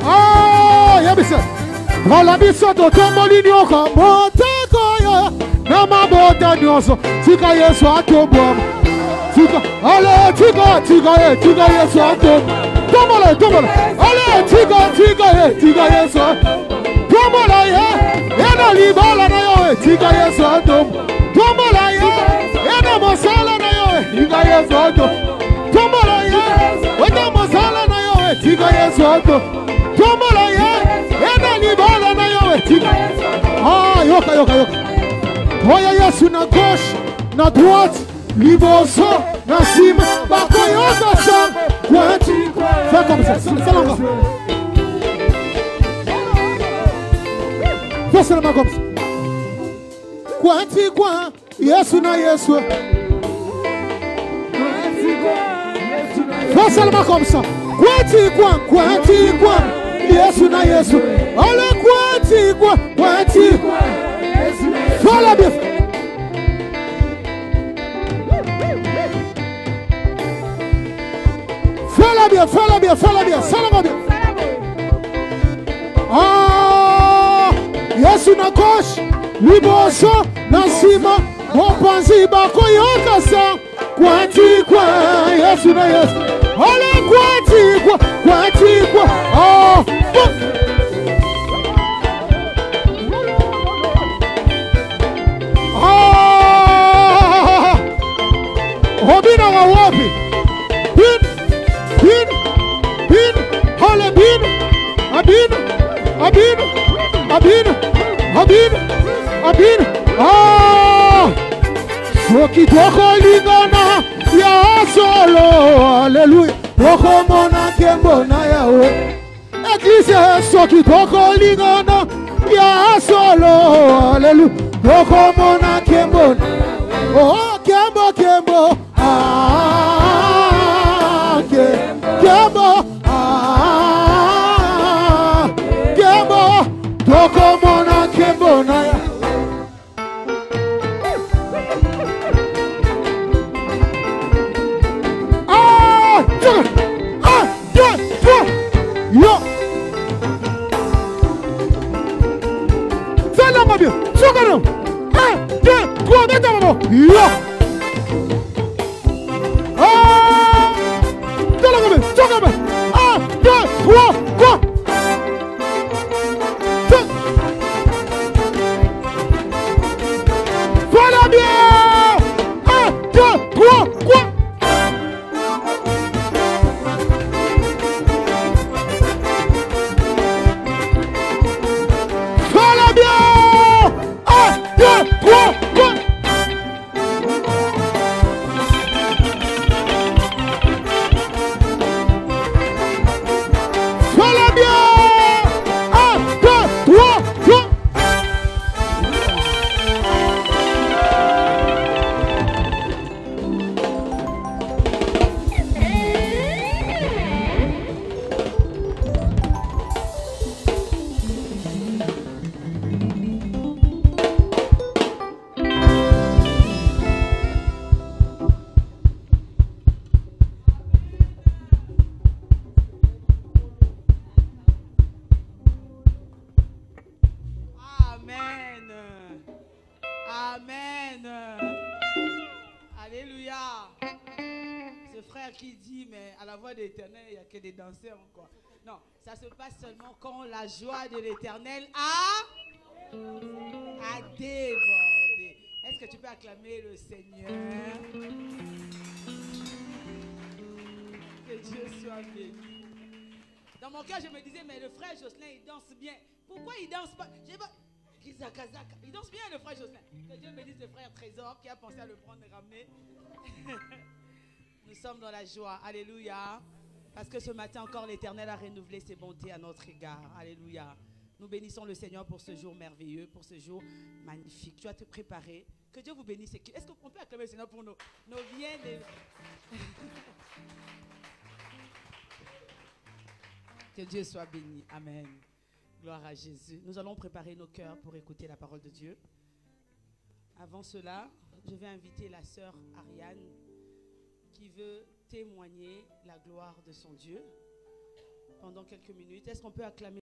Speaker 6: Ah, yabisa. Vala bisa to tomoli nyoka moteko ya na mabota nyoso tika Yesu atobwa tika ale tika Yesu atobwa tomola ale tika Yesu tomola ya ena libala na yo tika Yesu atobwa tomola ya ena mosala na yo tika Yesu atobwa tomola ya ena mosala na yo tika Yesu atobwa tomola ya ena libala na yo tika. Ah, yoka. Oya Yesu na gauche, na droite, liboso, na cima, bako yoka sang. Fais comme ça, c'est l'envoi. Fais seulement comme ça. Quoi, Yesu na Yesu. Fais seulement comme ça. Quoi, Yesu na Yesu. Allez, quoi. Fais-la bien. Fais-la bien. Salama bien. Ah, Yesu na gauche, liboso, na cima, mopanzi bako yoka sang. Quoi, Yesu na Yesu. Allez, quoi. Oh, Obina wa wapi? Bin. Hale bin. Abin. Ah! Soki toko lingana ya solo. Alléluia. Toko mona kembo na yawe. Église soki toko lingana ya solo. Alléluia. Toko mona kembo. Oh, kembo. Ah, kembo. Ah, kembo. Toko mona kembo na ya. Ah, 1, 2, 3. Yo. Fais-le bien. Soukano. 1, 2, 3, mettez maman. Yo. Ah! Toca-me. 1, 2, 3, go! Voilà bien! 1, 2, 3, go! Voilà bien! 1, 2, 3, go!
Speaker 1: Amen. Alléluia. Ce frère qui dit, mais à la voix de l'Éternel, il n'y a que des danseurs, quoi. Non, ça se passe seulement quand la joie de l'Éternel a débordé. Est-ce que tu peux acclamer le Seigneur? Que Dieu soit béni. Dans mon cœur, je me disais, mais le frère Jocelyn, il danse bien. Pourquoi il danse pas? Il danse bien, le frère Jocelyn. Que Dieu bénisse le frère Trésor qui a pensé à le prendre et ramener. Nous sommes dans la joie. Alléluia. Parce que ce matin encore, l'Éternel a renouvelé ses bontés à notre égard. Alléluia. Nous bénissons le Seigneur pour ce jour merveilleux, pour ce jour magnifique. Tu vas te préparer. Que Dieu vous bénisse. Est-ce qu'on peut acclamer le Seigneur pour nos biens de... Que Dieu soit béni. Amen. Gloire à Jésus. Nous allons préparer nos cœurs pour écouter la parole de Dieu. Avant cela, je vais inviter la sœur Ariane qui veut témoigner la gloire de son Dieu pendant quelques minutes. Est-ce qu'on peut acclamer